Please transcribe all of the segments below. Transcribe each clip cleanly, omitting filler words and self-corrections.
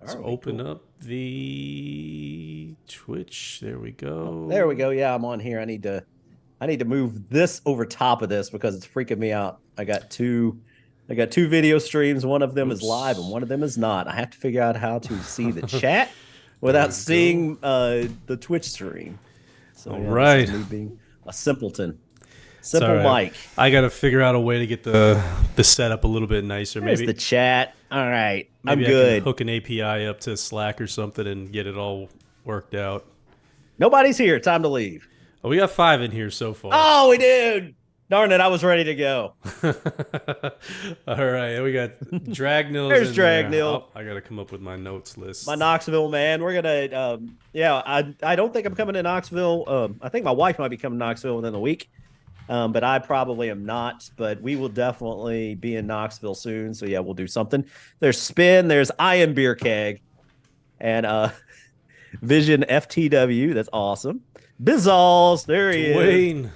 Let's open up the Twitch. There we go. There we go. Yeah, I'm on here. I need to move this over top of this because it's freaking me out. I got two video streams. One of them is live and Oops. one of them is not. I have to figure out how to see the chat There without we go. seeing the Twitch stream. So All yeah, this is right. me being a simpleton. It's all Simple right. Mike. I got to figure out a way to get the setup a little bit nicer. There's Maybe the chat. All right. I'm maybe I can good. hook an API up to Slack or something and get it all worked out. Nobody's here. Time to leave. Oh, we got 5 in here so far. Oh, we did. Darn it. I was ready to go. All right, we got Dragnil. There's Dragnil. Oh, I got to come up with my notes list. My Knoxville man. We're gonna yeah, I don't think I'm coming to Knoxville. I think my wife might be coming to Knoxville within the week. But I probably am not. But we will definitely be in Knoxville soon. So yeah, we'll do something. There's Spin, there's I Am Beer Keg, and Vision FTW. That's awesome. Bizzalls, there he is. Dwayne.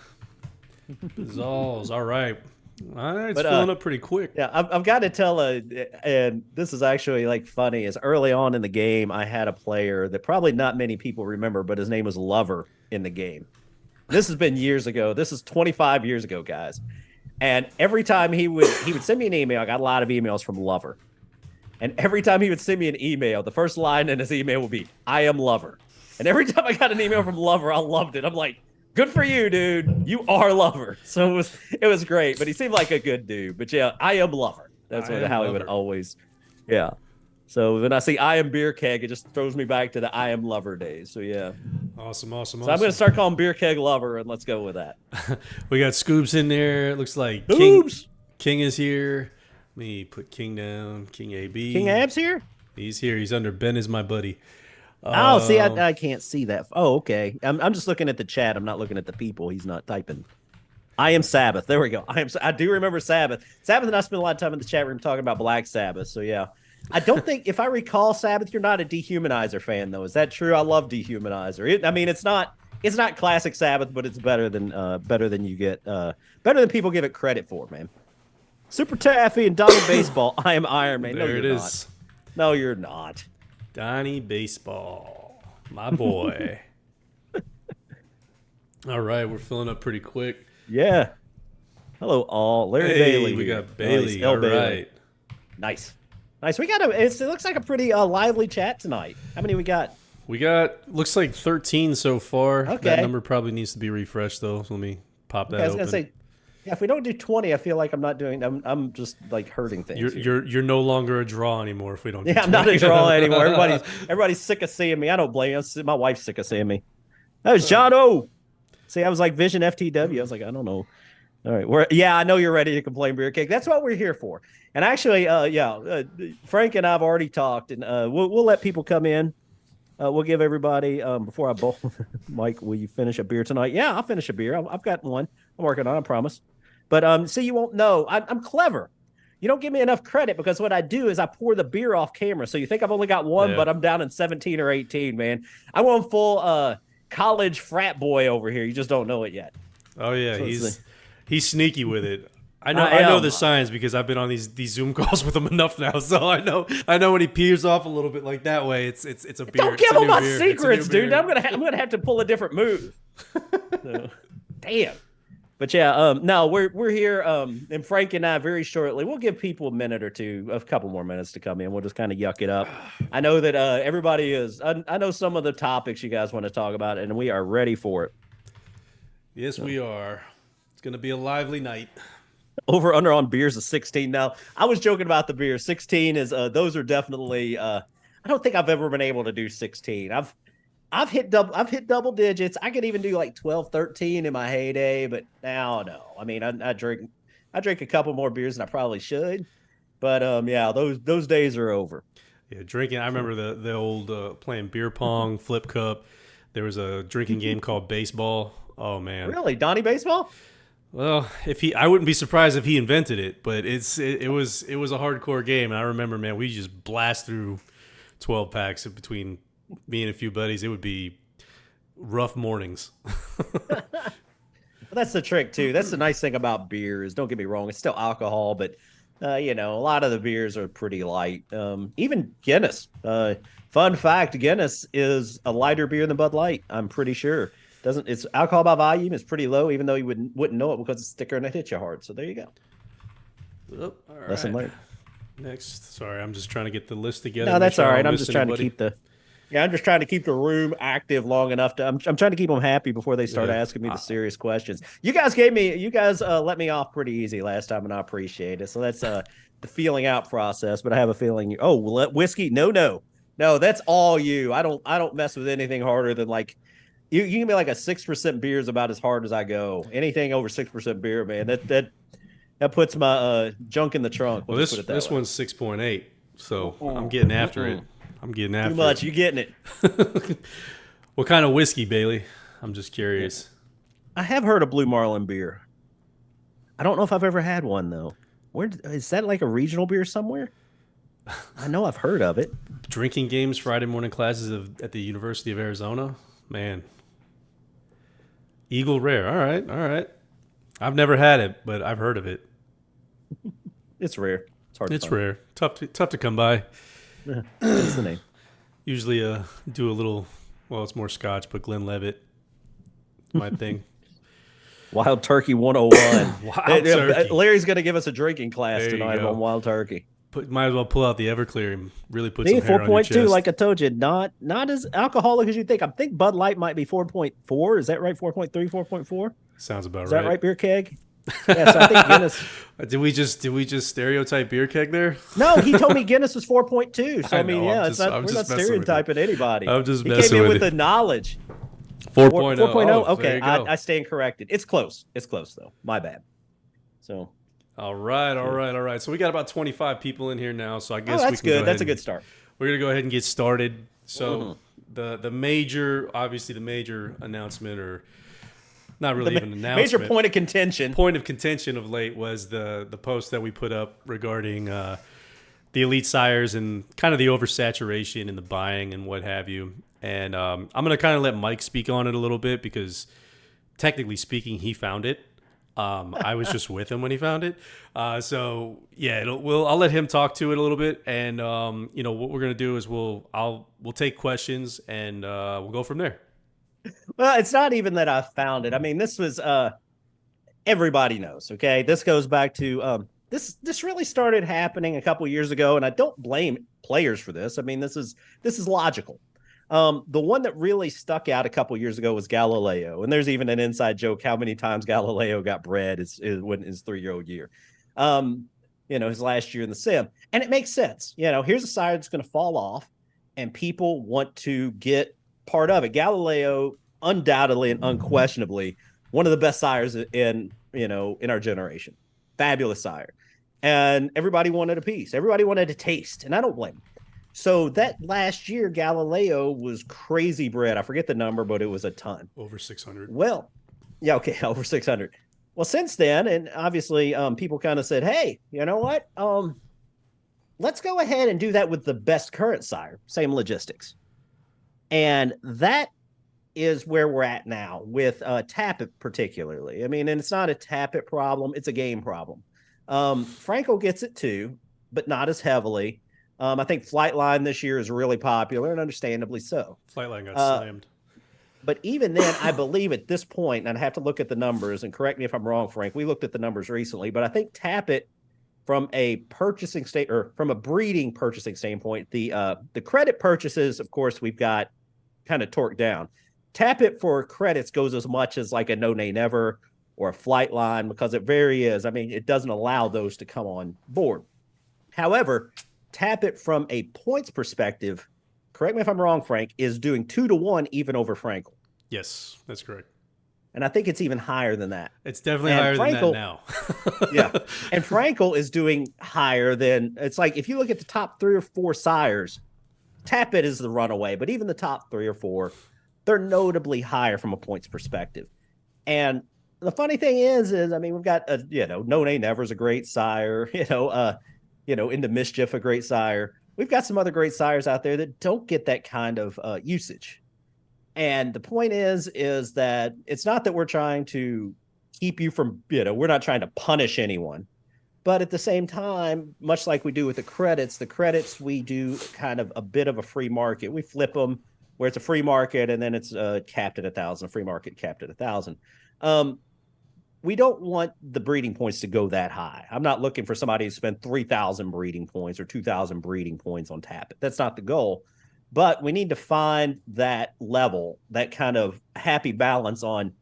Zalls. All right. It's filling up pretty quick. Yeah, I've got to tell and this is actually like funny. Is early on in the game, I had a player that probably not many people remember, but his name was Lover in the game. This has been years ago. This is 25 years ago, guys. And every time he would send me an email. I got a lot of emails from Lover. And every time he would send me an email, the first line in his email would be, "I am Lover." And every time I got an email from Lover, I loved it. I'm like, good for you, dude. You are Lover. So it was great. But he seemed like a good dude. But yeah, I am Lover. That's how he would always. Yeah. So when I see I Am Beer Keg, it just throws me back to the I Am Lover days. So yeah. Awesome. So I'm going to start calling Beer Keg Lover, and let's go with that. We got Scoops in there. It looks like King is here. Let me put King down. King AB. King Ab's here? He's here. He's under Ben is my buddy. Oh, see, I can't see that. Oh, okay. I'm just looking at the chat. I'm not looking at the people. He's not typing. I am Sabbath. There we go. I do remember Sabbath. Sabbath and I spent a lot of time in the chat room talking about Black Sabbath. So yeah. I don't think, if I recall, Sabbath, you're not a Dehumanizer fan, though. Is that true? I love Dehumanizer. I mean, it's not classic Sabbath, but it's better than you get better than people give it credit for, man. Super Taffy and Donnie Baseball. I am Iron Man. There it is. No, you're not. Donnie Baseball, my boy. All right, we're filling up pretty quick. Yeah. Hello, all. Larry Bailey. We got Bailey. Nice. All Bailey. right. Nice. We got it looks like a pretty lively chat tonight. How many we got? We got, looks like 13 so far. Okay. That number probably needs to be refreshed, though. So let me pop that open. I was going to say, yeah, if we don't do 20, I feel like I'm just like hurting things. You're no longer a draw anymore if we don't do 20. I'm not a draw anymore. Everybody's sick of seeing me. I don't blame you. My wife's sick of seeing me. That was John O. See, I was like Vision FTW. I was like, I don't know. All right. I know you're ready to complain, Beer Cake. That's what we're here for. And actually, Frank and I have already talked, and we'll let people come in. We'll give everybody, before I bowl, Mike, will you finish a beer tonight? Yeah, I'll finish a beer. I've got one. I'm working on it, I promise. But see, you won't know. I'm clever. You don't give me enough credit because what I do is I pour the beer off camera. So you think I've only got one, but I'm down in 17 or 18, man. I'm going full college frat boy over here. You just don't know it yet. Oh, yeah. So he's sneaky with it. I know the signs because I've been on these Zoom calls with him enough now, so I know when he peers off a little bit like that way, it's a beer. Don't give him my secrets, dude. I'm gonna have to pull a different move. So, damn. But yeah, no, we're here, and Frank and I very shortly. We'll give people a couple more minutes to come in. We'll just kind of yuck it up. I know that everybody is. I know some of the topics you guys want to talk about, and we are ready for it. Yes, we are. It's gonna be a lively night. Over under on beers is 16. Now, I was joking about the beer. 16 is those are definitely I don't think I've ever been able to do 16. I've hit double digits. I could even do like 12, 13 in my heyday, but now no. I mean, I drink a couple more beers than I probably should. But yeah, those days are over. Yeah, drinking. I remember the old playing beer pong, flip cup. There was a drinking game called baseball. Oh man. Really? Donnie Baseball? Well, I wouldn't be surprised if he invented it, but it was a hardcore game, and I remember, man, we just blast through 12 packs between me and a few buddies. It would be rough mornings. Well, that's the trick too. That's the nice thing about beer is, don't get me wrong, it's still alcohol, but A lot of the beers are pretty light. Even Guinness. Fun fact: Guinness is a lighter beer than Bud Light. I'm pretty sure. Doesn't its alcohol by volume is pretty low, even though you wouldn't know it because it's thicker and it hits you hard. So there you go. Oh, all Lesson right. learned. Next, sorry, I'm just trying to get the list together. No, Make that's sure all I right. don't I'm miss just trying to anybody. keep the Yeah, I'm just trying to keep the room active long enough to. I'm trying to keep them happy before they start Yeah. asking me the serious questions. You guys let me off pretty easy last time, and I appreciate it. So that's the feeling out process. But I have a feeling. Oh, whiskey? No, no, no. That's all you. I don't mess with anything harder than like. You give me like a 6% beer is about as hard as I go. Anything over 6% beer, man, that puts my junk in the trunk. We'll Well, just this put it that this way. one's 6.8, so I'm Mm-mm. getting after it. Mm-mm. I'm getting Too after much. You getting it? it. What kind of whiskey, Bailey? I'm just curious. I have heard of Blue Marlin beer. I don't know if I've ever had one though. Where is that like a regional beer somewhere? I know I've heard of it. Drinking games, Friday morning classes at the University of Arizona. Man, Eagle Rare. All right, all right. I've never had it, but I've heard of it. It's rare. It's hard to It's find. rare, tough to come by. Yeah, that's the name. Usually, do a little. Well, it's more Scotch, but Glenlivet, my thing. Wild Turkey 101. Wild Turkey. Larry's going to give us a drinking class There you tonight go. on Wild Turkey. Might as well pull out the Everclear and really put See, some hair on your 4.2, chest. like I told you, not as alcoholic as you think. I think Bud Light might be 4.4. Is that right? 4.3, 4.4? Sounds about Is right. that right, Beer Keg? Yeah, so I think Guinness. Did we just stereotype beer keg there? No, he told me Guinness was 4.2. So I I mean, know, yeah, I'm we're not just messing with you. stereotyping anybody. I'm just He messing came in with with you. the knowledge. 4.0. 4.0. Oh, Okay, there you go. I stand corrected. It's close. It's close though. My bad. So, All right, all right, all right. So we got about 25 people in here now. So I guess we that's can go good. That's a ahead good start. We're gonna go ahead and get started. So Mm-hmm. the major, obviously the major announcement, or not really even an announcement, Major point of contention. point of contention of late was the post that we put up regarding the elite sires and kind of the oversaturation in the buying and what have you. And I'm going to kind of let Mike speak on it a little bit because technically speaking, he found it. I was just with him when he found it. So yeah, I'll let him talk to it a little bit. And what we're going to do is we'll take questions and we'll go from there. Well, it's not even that I found it. I mean, this was everybody knows. Okay, this goes back to this really started happening a couple years ago, and I don't blame players for this. I mean, this is logical. The one that really stuck out a couple years ago was Galileo, and there's even an inside joke how many times Galileo got bred is when his 3-year-old year. His last year in the sim, and it makes sense. Here's a sire that's going to fall off, and people want to get part of it. Galileo, undoubtedly and unquestionably, one of the best sires in our generation. Fabulous sire, and everybody wanted a piece. Everybody wanted a taste, and I don't blame them. So that last year, Galileo was crazy bred. I forget the number, but it was a ton. Over 600. Well, yeah, okay, over 600. Well, since then, and obviously, people kind of said, "Hey, you know what? Let's go ahead and do that with the best current sire. Same logistics." And that is where we're at now with Tappet particularly. I mean, and it's not a Tappet problem; it's a game problem. Franco gets it too, but not as heavily. I think Flightline this year is really popular, and understandably so. Flightline got slammed. But even then, I believe at this point, and I'd have to look at the numbers, and correct me if I'm wrong, Frank. We looked at the numbers recently, but I think Tappet, from a purchasing state or from a breeding purchasing standpoint, the credit purchases, of course, we've got kind of torqued down. Tappet for credits goes as much as like a No Nay Never or a Flightline because it very is. I mean, it doesn't allow those to come on board. However, Tappet from a points perspective, correct me if I'm wrong, Frank, is doing 2-1 even over Frankel. Yes, that's correct. And I think it's even higher than that. It's definitely And higher Frankel- than that now. Yeah. And Frankel is doing higher than, it's like if you look at the top 3 or 4 sires, Tappet is the runaway, but even the top 3 or 4, they're notably higher from a points perspective. And the funny thing is I mean, we've got No Nay Never is a great sire, Into Mischief, a great sire. We've got some other great sires out there that don't get that kind of usage. And the point is that it's not that we're trying to keep you from, we're not trying to punish anyone. But at the same time, much like we do with the credits we do kind of a bit of a free market. We flip them where it's a free market and then it's capped at 1,000, a free market capped at 1,000. We don't want the breeding points to go that high. I'm not looking for somebody to spend 3,000 breeding points or 2,000 breeding points on Tap It. That's not the goal. But we need to find that level, that kind of happy balance on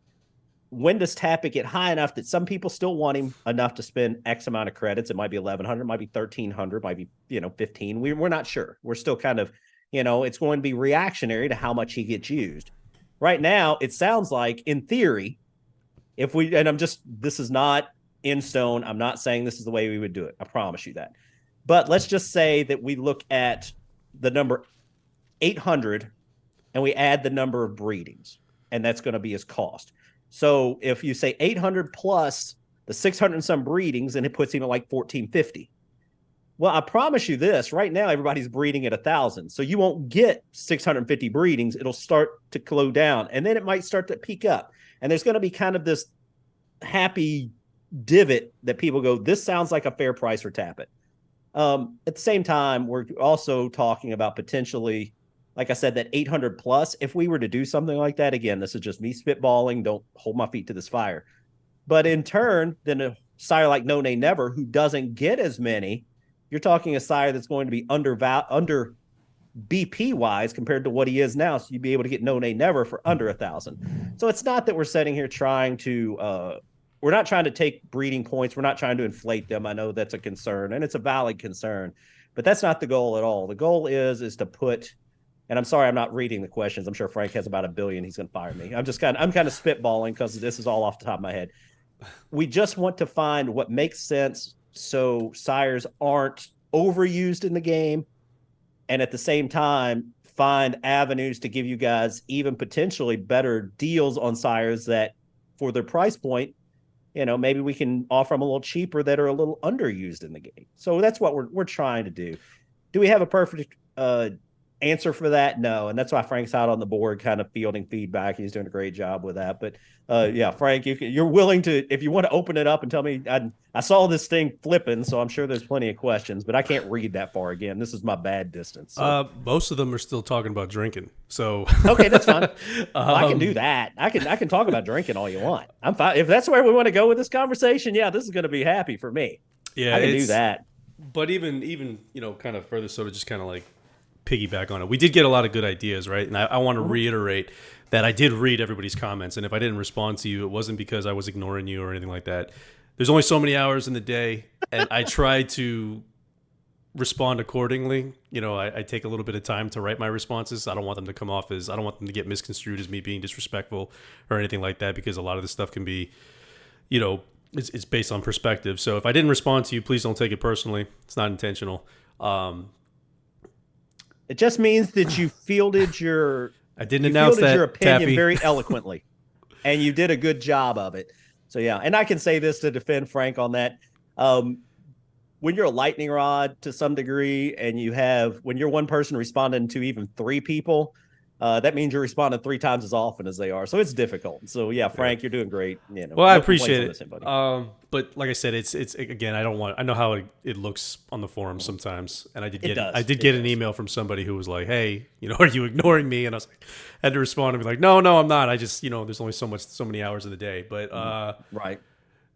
when does Tap It get high enough that some people still want him enough to spend X amount of credits. It might be 1,100, it might be 1,300, might be 15. We're not sure. We're still kind of it's going to be reactionary to how much he gets used. Right now, it sounds like in theory, if we and I'm just this is not in stone. I'm not saying this is the way we would do it. I promise you that. But let's just say that we look at the number 800 and we add the number of breedings, and that's going to be his cost. So if you say 800 plus the 600 and some breedings, and it puts him at like 1,450. Well, I promise you this right now, everybody's breeding at 1,000. So you won't get 650 breedings. It'll start to slow down, and then it might start to peak up. And there's going to be kind of this happy divot that people go, this sounds like a fair price for Tap It. At the same time, we're also talking about potentially, like I said, that 800 plus. If we were to do something like that, again, this is just me spitballing. Don't hold my feet to this fire. But in turn, then a sire like No Nay Never, who doesn't get as many, you're talking a sire that's going to be under BP wise compared to what he is now. So you'd be able to get No Nay Never for under 1,000. So it's not that we're sitting here trying to, we're not trying to take breeding points. We're not trying to inflate them. I know that's a concern, and it's a valid concern, but that's not the goal at all. The goal is to put, and I'm sorry, I'm not reading the questions. I'm sure Frank has about 1 billion. He's going to fire me. I'm kind of spitballing because this is all off the top of my head. We just want to find what makes sense so sires aren't overused in the game, and at the same time find avenues to give you guys even potentially better deals on sires that for their price point, maybe we can offer them a little cheaper that are a little underused in the game. So that's what we're trying to do. Do we have a perfect answer for that? No. And that's why Frank's out on the board kind of fielding feedback. He's doing a great job with that. But yeah, Frank, you're willing to, if you want to open it up and tell me, I saw this thing flipping, so I'm sure there's plenty of questions, but I can't read that far again. This is my bad distance. So. Most of them are still talking about drinking. So okay, that's fine. Well, I can do that. I can talk about drinking all you want. I'm fine. If that's where we want to go with this conversation, yeah, this is going to be happy for me. Yeah, I can do that. But even kind of further so to just kind of like piggyback on it. We did get a lot of good ideas, right? And I want to reiterate that I did read everybody's comments, and if I didn't respond to you, it wasn't because I was ignoring you or anything like that. There's only so many hours in the day, and I try to respond accordingly. I take a little bit of time to write my responses. I don't want them to come off as, I don't want them to get misconstrued as me being disrespectful or anything like that, because a lot of this stuff can be, it's based on perspective. So if I didn't respond to you, please don't take it personally. It's not intentional. It just means that you fielded your I didn't announce that, your opinion Taffy. very eloquently, and you did a good job of it. So yeah, and I can say this to defend Frank on that. When you're a lightning rod to some degree, and when you're one person responding to even 3 people, that means you're responding 3 times as often as they are. So it's difficult. So yeah, Frank, you're doing great. Well, I appreciate it. But like I said, it's again, I know how it looks on the forum sometimes, and I did get an email from somebody who was like, "Hey, are you ignoring me?" And I was like, I had to respond and be like, "No, I'm not. I just, there's only so many hours in the day." But right.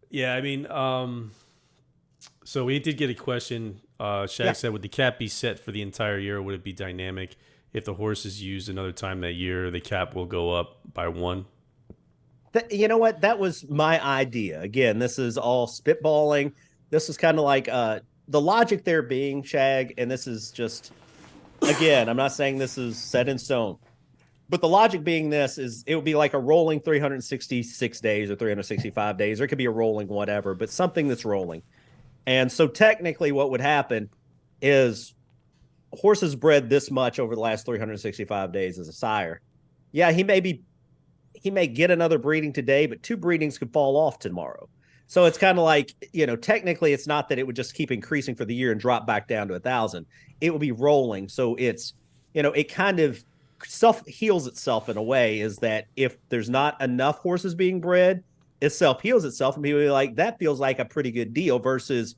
Yeah, I mean, so we did get a question. Shaq said, "Would the cap be set for the entire year, or would it be dynamic? If the horse is used another time that year, the cap will go up by 1." You know what? That was my idea. Again, this is all spitballing. This is kind of like the logic there being, Shag, and this is just, again, I'm not saying this is set in stone, but the logic being this is it would be like a rolling 366 days or 365 days, or it could be a rolling whatever, but something that's rolling. And so technically what would happen is horses bred this much over the last 365 days as a sire. Yeah, he may get another breeding today, but 2 breedings could fall off tomorrow. So it's kind of like, technically it's not that it would just keep increasing for the year and drop back down to 1,000. It will be rolling. So it's, it kind of self-heals itself in a way, is that if there's not enough horses being bred, it self-heals itself, and people be like, that feels like a pretty good deal, versus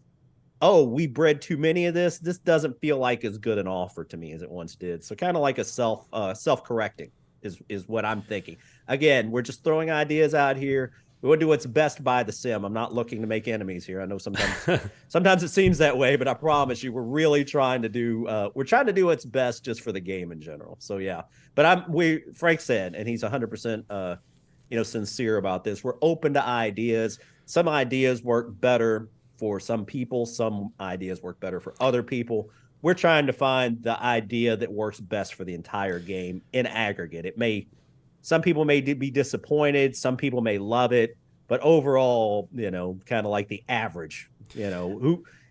oh, we bred too many of this. This doesn't feel like as good an offer to me as it once did. So kind of like a self-correcting is what I'm thinking. Again, we're just throwing ideas out here. We want to do what's best by the sim. I'm not looking to make enemies here. I know sometimes it seems that way, but I promise you, we're really trying to do what's best just for the game in general. So yeah, but Frank said, and he's 100% sincere about this. We're open to ideas. Some ideas work better for some people. Some ideas work better for other people. We're trying to find the idea that works best for the entire game in aggregate. Some people may be disappointed. Some people may love it, but overall, kind of like the average,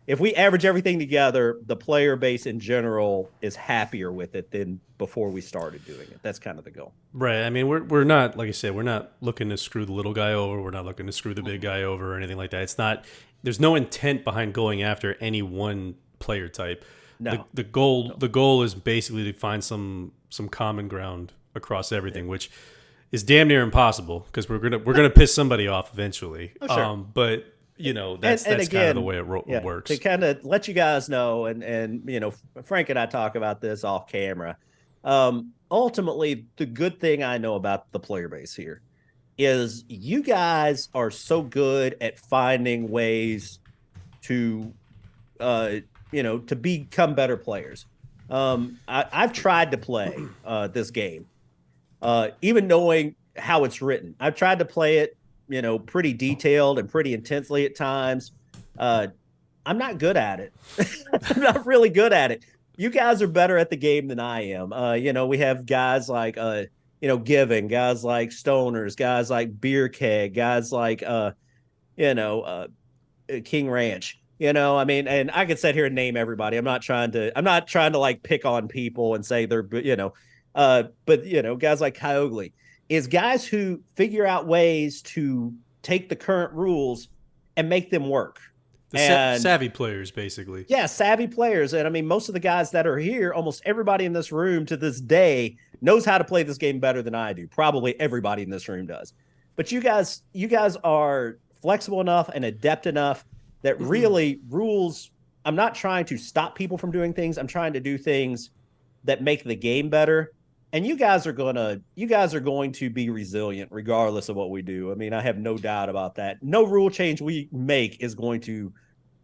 if we average everything together, the player base in general is happier with it than before we started doing it. That's kind of the goal. Right. I mean, we're not, like I said, we're not looking to screw the little guy over. We're not looking to screw the big guy over or anything like that. There's no intent behind going after any one player type. No. The goal is basically to find some common ground across everything, which is damn near impossible because we're gonna piss somebody off eventually. Oh, sure. But that's again, kind of the way it works. To kind of let you guys know, and Frank and I talk about this off camera. Ultimately, the good thing I know about the player base here is you guys are so good at finding ways to to become better players. I've tried to play this game, even knowing how it's written. I've tried to play it, pretty detailed and pretty intensely at times. I'm not good at it. I'm not really good at it. You guys are better at the game than I am. We have guys like, Giving, guys like Stoners, guys like Beer Keg, guys like, King Ranch. I mean, and I could sit here and name everybody. I'm not trying to like pick on people and say they're, but guys like Kyogli is guys who figure out ways to take the current rules and make them work. Savvy players, basically. Yeah, savvy players. And I mean, most of the guys that are here, almost everybody in this room to this day knows how to play this game better than I do. Probably everybody in this room does. But you guys are flexible enough and adept enough that really rules. I'm not trying to stop people from doing things. I'm trying to do things that make the game better. And you guys are going to be resilient regardless of what we do. I mean, I have no doubt about that. No rule change we make is going to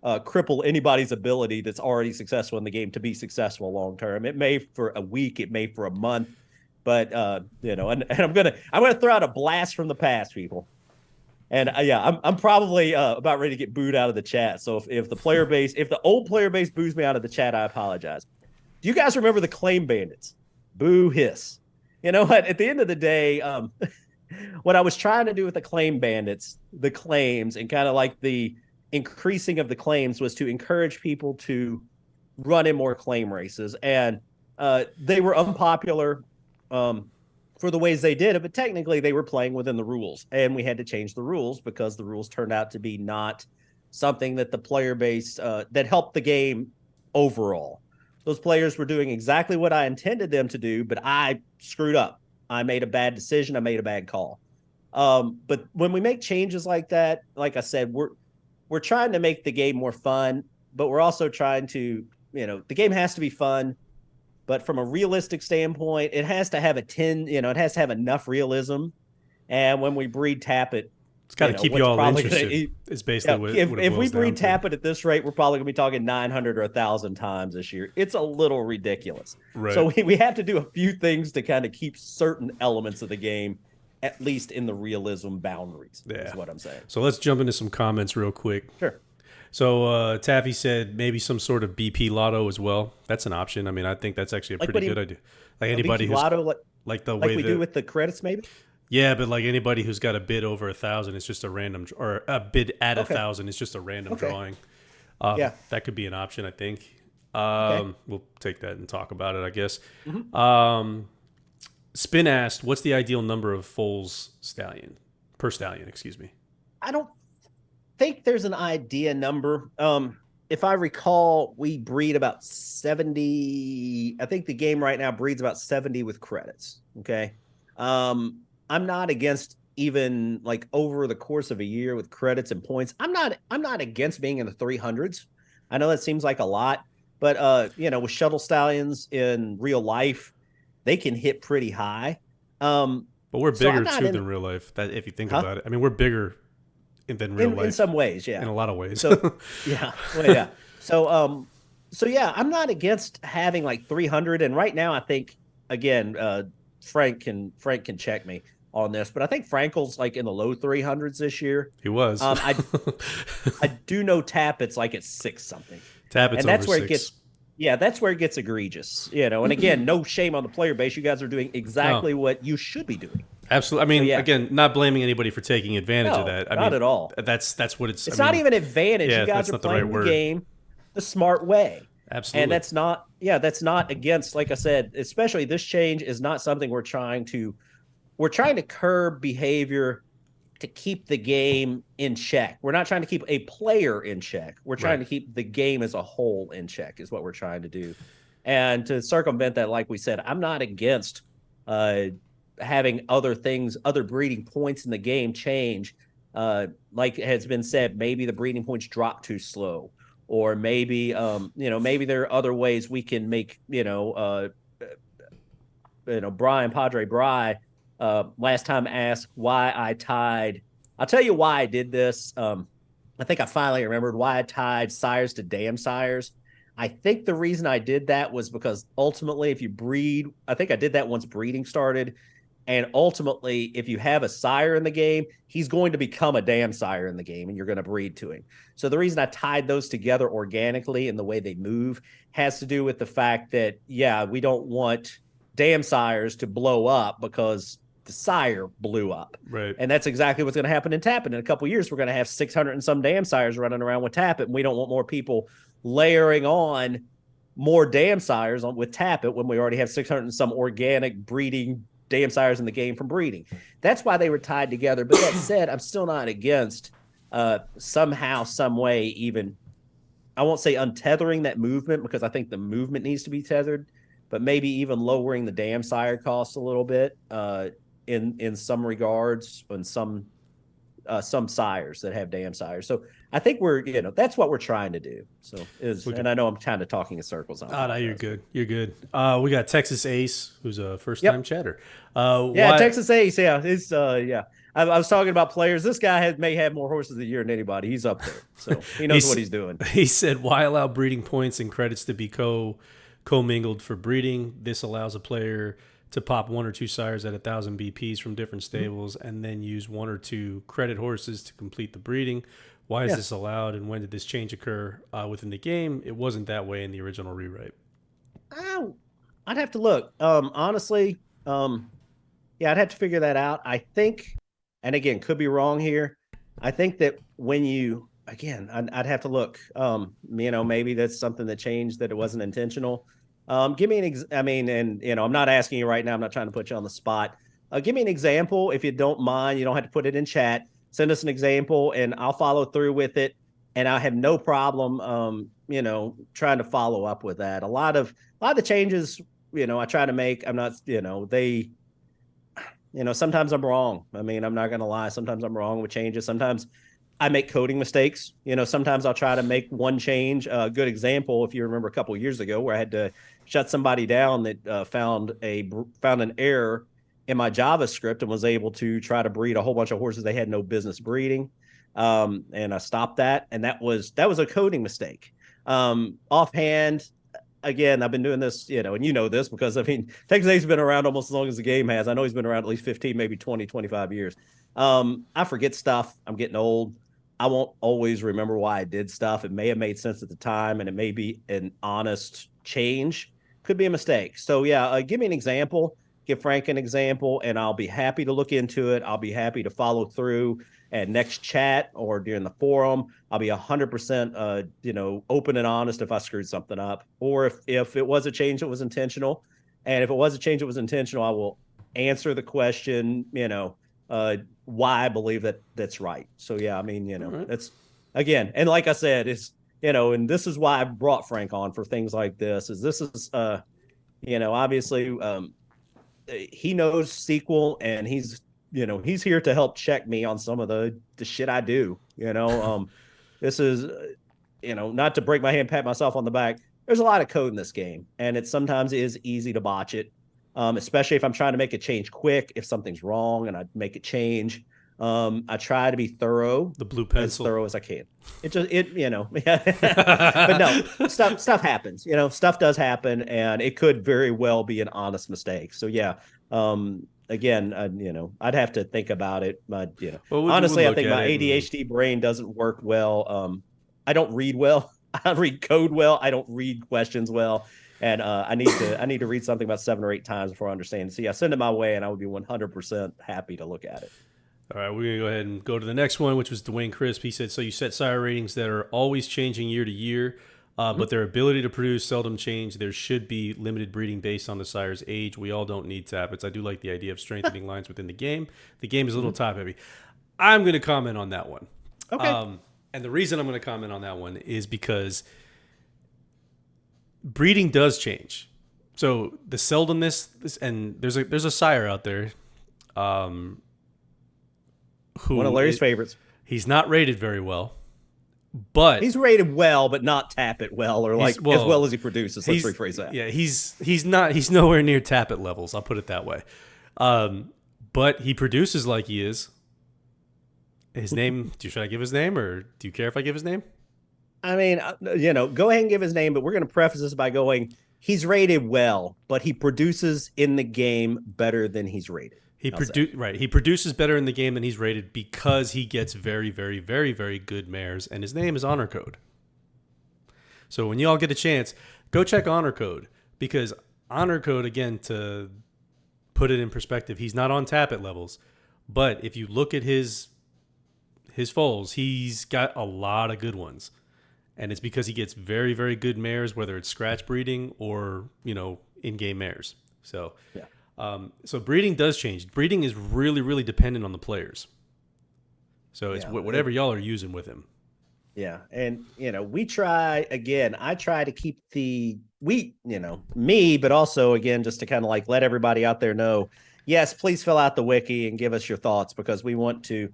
cripple anybody's ability that's already successful in the game to be successful long term. It may for a week, it may for a month, but and I'm gonna throw out a blast from the past, people. And I'm probably about ready to get booed out of the chat. So if the old player base boos me out of the chat, I apologize. Do you guys remember the Claim Bandits? Boo hiss. You know what? At the end of the day, what I was trying to do with the Claim Bandits, the claims, and kind of like the increasing of the claims was to encourage people to run in more claim races. And they were unpopular for the ways they did it, but technically they were playing within the rules. And we had to change the rules because the rules turned out to be not something that the player base that helped the game overall. Those players were doing exactly what I intended them to do, but I screwed up. I made a bad decision. I made a bad call. But when we make changes like that, like I said, we're trying to make the game more fun, but we're also trying to, the game has to be fun, but from a realistic standpoint, it has to have it has to have enough realism. And when we breed Tappet, it's got to keep you all interested. It's basically if we breed Tappet at this rate, we're probably going to be talking 900 or 1,000 times this year. It's a little ridiculous. Right. So we have to do a few things to kind of keep certain elements of the game at least in the realism boundaries. Yeah. Is what I'm saying. So let's jump into some comments real quick. Sure. So Taffy said maybe some sort of BP lotto as well. That's an option. I mean, I think that's actually a pretty good idea. Like anybody who's lotto, like the like way we do with the credits, maybe. Yeah, but like anybody who's got a bid over 1,000, it's just a random, or a bid at 1,000, it's just a random drawing. That could be an option, I think. We'll take that and talk about it, I guess. Mm-hmm. Spin asked, "What's the ideal number of foals per stallion?" Excuse me. I don't think there's an idea number. If I recall, we breed about 70. I think the game right now breeds about 70 with credits. Okay. I'm not against even like over the course of a year with credits and points. I'm not against being in the 300s, I know that seems like a lot, but with shuttle stallions in real life, they can hit pretty high. Um, But we're so I'm bigger not too in, than real life. That if you think huh? about it, I mean, we're bigger than real In life some ways, in yeah. a lot of ways. So yeah, well, yeah. So so yeah, I'm not against having like 300. And right now, I think again, Frank can check me on this, but I think Frankel's like in the low 300s this year. He was. Um, I I do know Tap it's like at six something, Tappett's and over that's where it six. gets. Yeah, that's where it gets egregious, And again, no shame on the player base. You guys are doing No, exactly what you should be doing. absolutely. I So mean, yeah, again, not blaming anybody for taking advantage of no, that. I not mean, at all. that's what it's. I It's not mean, even advantage. You yeah, guys that's are not the right playing the word. game the smart way. And Absolutely. that's not, yeah, that's not against, like I said, especially this change is not something we're trying to curb behavior to keep the game in check. We're not trying to keep a player in check. We're trying Right. to keep the game as a whole in check, is what we're trying to do. And to circumvent that, like we said, I'm not against uh, having other things, other breeding points in the game change. Like has been said, maybe the breeding points drop too slow, or maybe maybe there are other ways we can make Brian Padre Bry last time asked why I tied. I'll tell you why I did this. I think I finally remembered why I tied sires to dam sires. I think the reason I did that was because ultimately, if you breed, I think I did that once breeding started. And ultimately, if you have a sire in the game, he's going to become a dam sire in the game and you're going to breed to him. So the reason I tied those together organically and the way they move has to do with the fact that, yeah, we don't want dam sires to blow up because the sire blew up. Right. And that's exactly what's going to happen in Tappet. In a couple of years, we're going to have 600 and some dam sires running around with Tappet. And we don't want more people layering on more dam sires with Tappet when we already have 600 and some organic breeding dam sires in the game from breeding. That's why they were tied together. But that said, I'm still not against somehow, some way, even I won't say untethering that movement because I think the movement needs to be tethered, but maybe even lowering the dam sire costs a little bit in some regards on some sires that have dam sires. So I think that's what we're trying to do. So and I know I'm kind of talking in circles. No, you're good. You're good. We got Texas Ace, who's a first time Yep. chatter. Yeah, Texas Ace. Yeah, it's yeah. I was talking about players. This guy may have more horses a year than anybody. He's up there, so he knows what he's doing. He said, "Why allow breeding points and credits to be commingled for breeding? This allows a player to pop one or two sires at 1,000 BPs from different stables, and then use one or two credit horses to complete the breeding. Why is this allowed, and when did this change occur within the game? It wasn't that way in the original rewrite." I'd have to look. Honestly, yeah, I'd have to figure that out. I think, and again, could be wrong here. I think that when you again, I'd have to look. Maybe that's something that changed that it wasn't intentional. Give me I mean, and I'm not asking you right now. I'm not trying to put you on the spot. Give me an example if you don't mind. You don't have to put it in chat. Send us an example, and I'll follow through with it. And I have no problem, trying to follow up with that. A lot of the changes, I try to make. I'm not, sometimes I'm wrong. I mean, I'm not going to lie. Sometimes I'm wrong with changes. Sometimes I make coding mistakes. Sometimes I'll try to make one change. A good example, if you remember a couple of years ago, where I had to shut somebody down that found an error in my JavaScript and was able to try to breed a whole bunch of horses they had no business breeding. And I stopped that, and that was a coding mistake. Offhand, again, I've been doing this, and this because I mean, Texas A's been around almost as long as the game has. I know he's been around at least 15, maybe 20, 25 years. I forget stuff. I'm getting old. I won't always remember why I did stuff. It may have made sense at the time, and it may be an honest change. Could be a mistake. So yeah, give me an example. Give Frank an example, and I'll be happy to look into it. I'll be happy to follow through at next chat or during the forum. I'll be 100%, open and honest if I screwed something up, or if it was a change that was intentional. And if it was a change that was intentional, I will answer the question, why I believe that's right. So yeah, I mean, Right. that's again, and like I said, it's and this is why I brought Frank on for things like this. Obviously, he knows SQL, and he's here to help check me on some of the shit I do. This is not to break my hand, pat myself on the back. There's a lot of code in this game, and it sometimes is easy to botch it, especially if I'm trying to make a change quick. If something's wrong and I make a change, I try to be thorough, The blue as pencil. thorough as I can. But no, stuff happens. Stuff does happen, and it could very well be an honest mistake. So yeah, again, I'd have to think about it. But Well, we'll honestly, I look think at my it. And, ADHD brain doesn't work well. I don't read well. I read code well. I don't read questions well. And I need to read something about 7 or 8 times before I understand. So yeah, send it my way, and I would be 100% happy to look at it. all right, we're going to go ahead and go to the next one, which was Dwayne Crisp. He said, so you set sire ratings that are always changing year to year, but their ability to produce seldom change. There should be limited breeding based on the sire's age. We all don't need tappets. I do like the idea of strengthening lines within the game. The game is a little top heavy. I'm going to comment on that one. Okay. And the reason I'm going to comment on that one is because breeding does change. So the seldomness, and there's a sire out there, who One of Larry's favorites. he's not rated very well, but He's rated well, but not tap it well, or like as well as he produces. Let's he's- rephrase that. Yeah, he's nowhere near tappet levels. I'll put it that way. But he produces like he is. His name? Should I give his name, or do you care if I give his name? I mean, go ahead and give his name, but we're going to preface this by going, he's rated well, but he produces in the game better than he's rated. He produces better in the game than he's rated because he gets very, very, very, very good mares, and his name is Honor Code. So when you all get a chance, go check Honor Code, because Honor Code, again, to put it in perspective, he's not on tappet levels, but if you look at his foals, he's got a lot of good ones, and it's because he gets very, very good mares, whether it's scratch breeding or in-game mares. So Yeah. So breeding does change. Breeding is really, really dependent on the players. So it's whatever y'all are using with him. Yeah. And, we try, again, I try to keep me, but also, again, just to kind of like let everybody out there know, yes, please fill out the wiki and give us your thoughts, because we want to,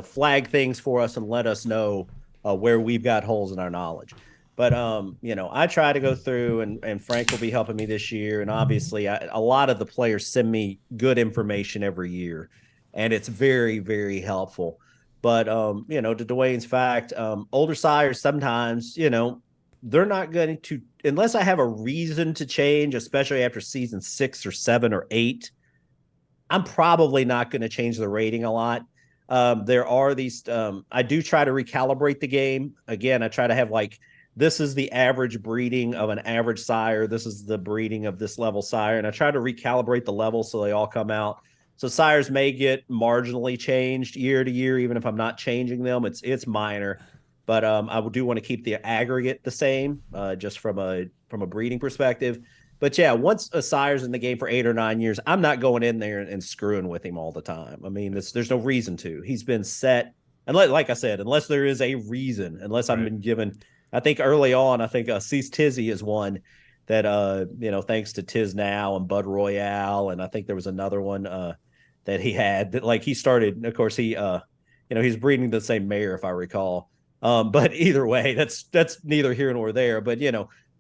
flag things for us and let us know where we've got holes in our knowledge. But, I try to go through, and Frank will be helping me this year. And obviously, a lot of the players send me good information every year, and it's very, very helpful. But, to Dwayne's fact, older sires sometimes, they're not going to, unless I have a reason to change, especially after season 6 or 7 or 8, I'm probably not going to change the rating a lot. There are these, I do try to recalibrate the game. Again, I try to have this is the average breeding of an average sire. This is the breeding of this level sire. And I try to recalibrate the levels so they all come out. So sires may get marginally changed year to year, even if I'm not changing them. It's minor, but I do want to keep the aggregate the same, just from a breeding perspective. But yeah, once a sire's in the game for 8 or 9 years, I'm not going in there and screwing with him all the time. I mean, there's no reason to. He's been set, and like I said, unless there is a reason, unless I've been given. I think early on, Cease Tizzy is one that thanks to Tiz Now and Bud Royale, and I think there was another one that he had that he started. Of course, he's breeding the same mare, if I recall. But either way, that's neither here nor there. But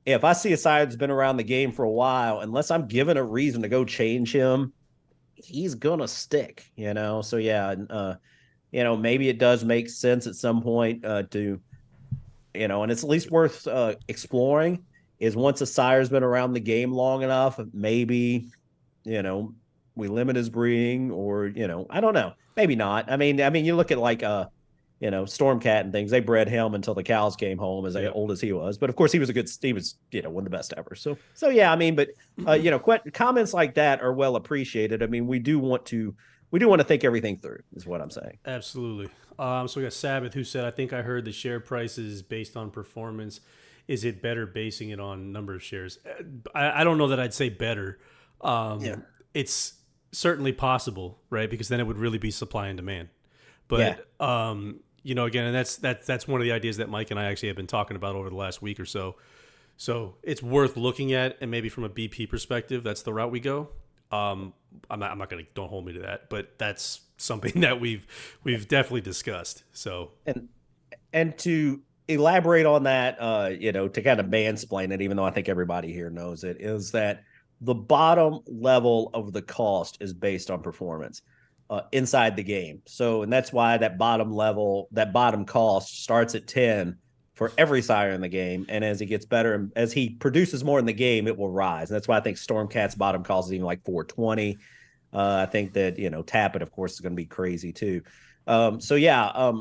if I see a sire that's been around the game for a while, unless I'm given a reason to go change him, he's gonna stick. So yeah, maybe it does make sense at some point to. And it's at least worth exploring, is once a sire's been around the game long enough, maybe, we limit his breeding, or, I don't know, maybe not. I mean, you look at Stormcat and things, they bred him until the cows came home, as old as he was. But of course he was one of the best ever. So yeah, I mean, but, comments like that are well appreciated. I mean, we do want to think everything through, is what I'm saying. Absolutely. So we got Sabbath, who said, I think I heard the share prices based on performance. Is it better basing it on number of shares? I don't know that I'd say better. It's certainly possible, right? Because then it would really be supply and demand. But, again, and that's one of the ideas that Mike and I actually have been talking about over the last week or so. So it's worth looking at, and maybe from a BP perspective, that's the route we go. I'm not gonna, don't hold me to that, but that's something that we've definitely discussed. So and to elaborate on that, to kind of mansplain it, even though I think everybody here knows it, is that the bottom level of the cost is based on performance inside the game. So, and that's why that bottom level, that bottom cost starts at 10 for every sire in the game. And as he gets better and as he produces more in the game, it will rise. And that's why I think Stormcat's bottom cost is even like 420. I think that, Tappet, of course, is going to be crazy too. So yeah,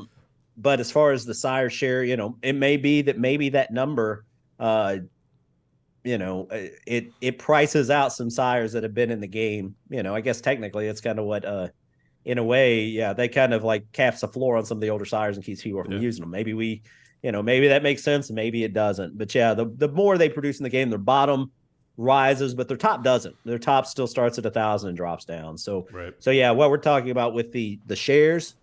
but as far as the sire share, it may be that maybe that number, it prices out some sires that have been in the game. I guess technically it's kind of what, in a way, yeah, they kind of like caps the floor on some of the older sires and keeps people from using them. Maybe maybe that makes sense, and maybe it doesn't. But yeah, the more they produce in the game, their bottom rises, but their top doesn't. Their top still starts at 1,000 and drops down. So, Right. so yeah, what we're talking about with the shares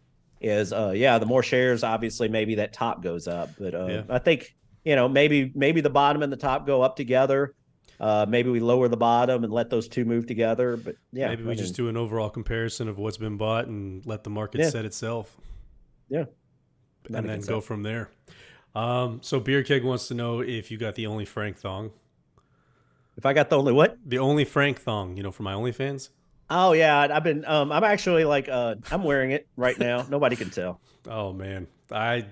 is, the more shares, obviously, maybe that top goes up. But I think maybe the bottom and the top go up together. Maybe we lower the bottom and let those two move together. But yeah, maybe we just do an overall comparison of what's been bought and let the market set itself. Yeah, and then go from there. So Beer Keg wants to know if you got the Only Frank thong. If I got the only what? The Only Frank thong, for my OnlyFans. Oh yeah, I've been. I'm actually like, I'm wearing it right now. Nobody can tell. Oh man, I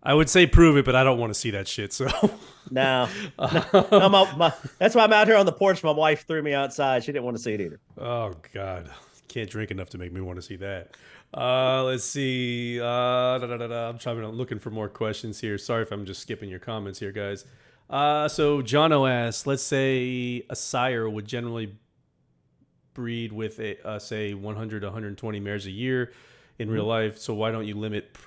would say prove it, but I don't want to see that shit. So no, that's why I'm out here on the porch. My wife threw me outside. She didn't want to see it either. Oh God, can't drink enough to make me want to see that. Let's see. I'm looking for more questions here. Sorry if I'm just skipping your comments here, guys. So Jono asks, let's say a sire would generally breed with say 100 to 120 mares a year in real life. So why don't you limit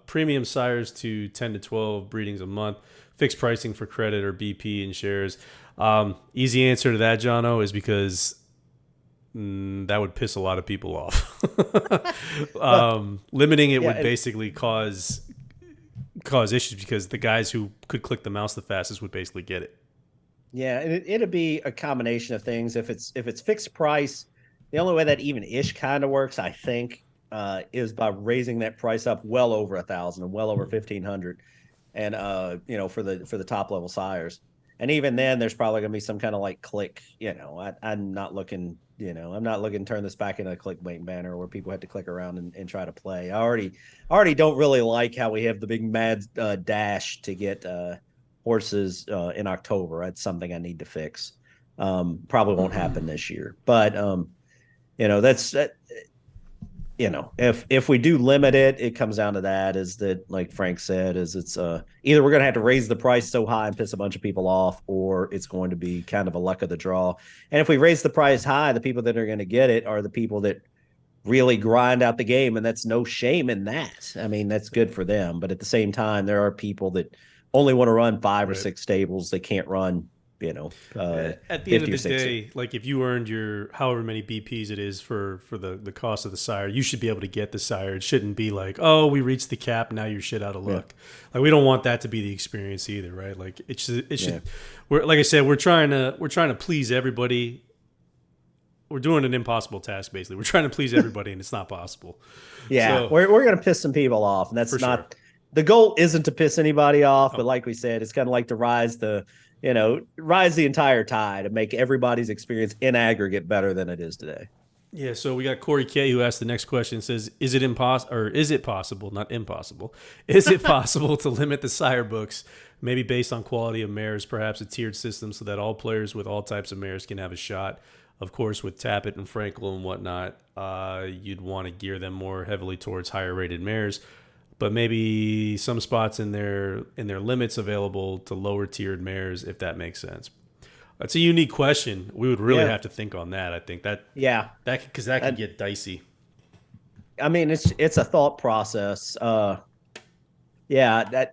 premium sires to 10 to 12 breedings a month, fixed pricing for credit or BP and shares? Easy answer to that, Jono, is because that would piss a lot of people off. Limiting it would basically cause issues because the guys who could click the mouse the fastest would basically get it. Yeah, and it'd be a combination of things. If it's fixed price, the only way that even ish kind of works, I think, is by raising that price up well over 1,000 and well over 1,500, and for the top level sires. And even then, there's probably going to be some kind of like click. I'm not looking. I'm not looking to turn this back into a clickbait banner where people have to click around and try to play. I already don't really like how we have the big mad dash to get horses in October. That's something I need to fix. Probably won't happen this year, but that's that. If we do limit it, it comes down to that, is that, like Frank said, is it's either we're going to have to raise the price so high and piss a bunch of people off, or it's going to be kind of a luck of the draw. And if we raise the price high, the people that are going to get it are the people that really grind out the game, and that's no shame in that. I mean, that's good for them. But at the same time, there are people that only want to run 5 or 6 stables. They can't run, at the end of the day, like if you earned your however many BPs it is for the cost of the sire, you should be able to get the sire. It shouldn't be like, oh, we reached the cap, now you're shit out of luck. Like we don't want that to be the experience either, right? Like it should. We're, like I said, we're trying to please everybody. We're doing an impossible task, basically. We're trying to please everybody, and it's not possible. Yeah, so, we're going to piss some people off, and that's not the goal. Isn't to piss anybody off, but like we said, it's kind of like to rise the entire tide and make everybody's experience in aggregate better than it is today. Yeah, so we got Corey K who asked the next question, says, is it possible, not impossible, is it possible to limit the sire books, maybe based on quality of mares, perhaps a tiered system so that all players with all types of mares can have a shot? Of course, with Tappet and Frankel and whatnot, you'd want to gear them more heavily towards higher rated mares, but maybe some spots in their limits available to lower tiered mares, if that makes sense. That's a unique question. We would really have to think on that. I think that because that can get dicey. I mean, it's a thought process. That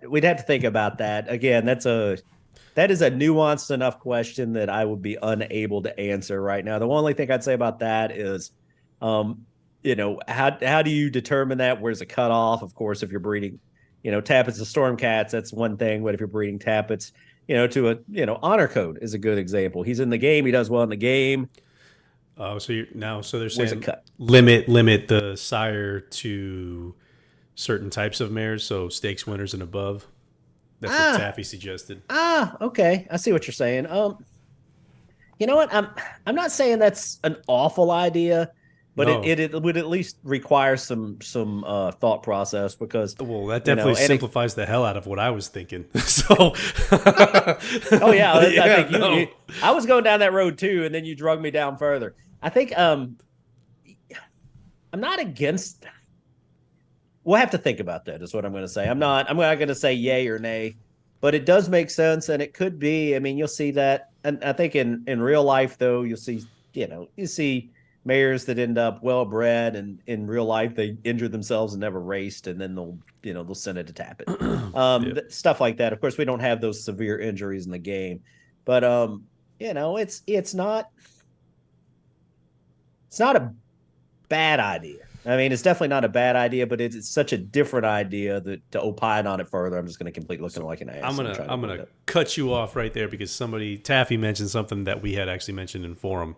we'd have to think about that. Again, that is a nuanced enough question that I would be unable to answer right now. The only thing I'd say about that is, how do you determine that? Where's the cutoff? Of course, if you're breeding, Tappets to Stormcats, that's one thing. But if you're breeding Tappets, to a, Honor Code is a good example. He's in the game. He does well in the game. Oh, so they're saying limit the sire to certain types of mares, so stakes winners and above. That's what Ah, Taffy suggested. okay. I see what you're saying. You know what? I'm not saying that's an awful idea, but No. it would at least require some thought process because Well, that you definitely know, and it, simplifies the hell out of what I was thinking. So, oh yeah, I yeah, think no. I was going down that road too, and then you drug me down further. I think I'm not against. We'll have to think about that. Is what I'm going to say. I'm not going to say yay or nay, but it does make sense, and it could be. I mean, you'll see that, and I think in real life though, you'll see. You see mayors that end up well bred, and in real life they injure themselves and never raced, and then they'll send it to tap it. Yep. Stuff like that. Of course, we don't have those severe injuries in the game, but it's not a bad idea. I mean, it's definitely not a bad idea, but it's such a different idea that to opine on it further, I'm just going to complete looking like an I'm ass and gonna trying to I'm avoid gonna it. cut you off right there because somebody Taffy mentioned something that we had actually mentioned in forum,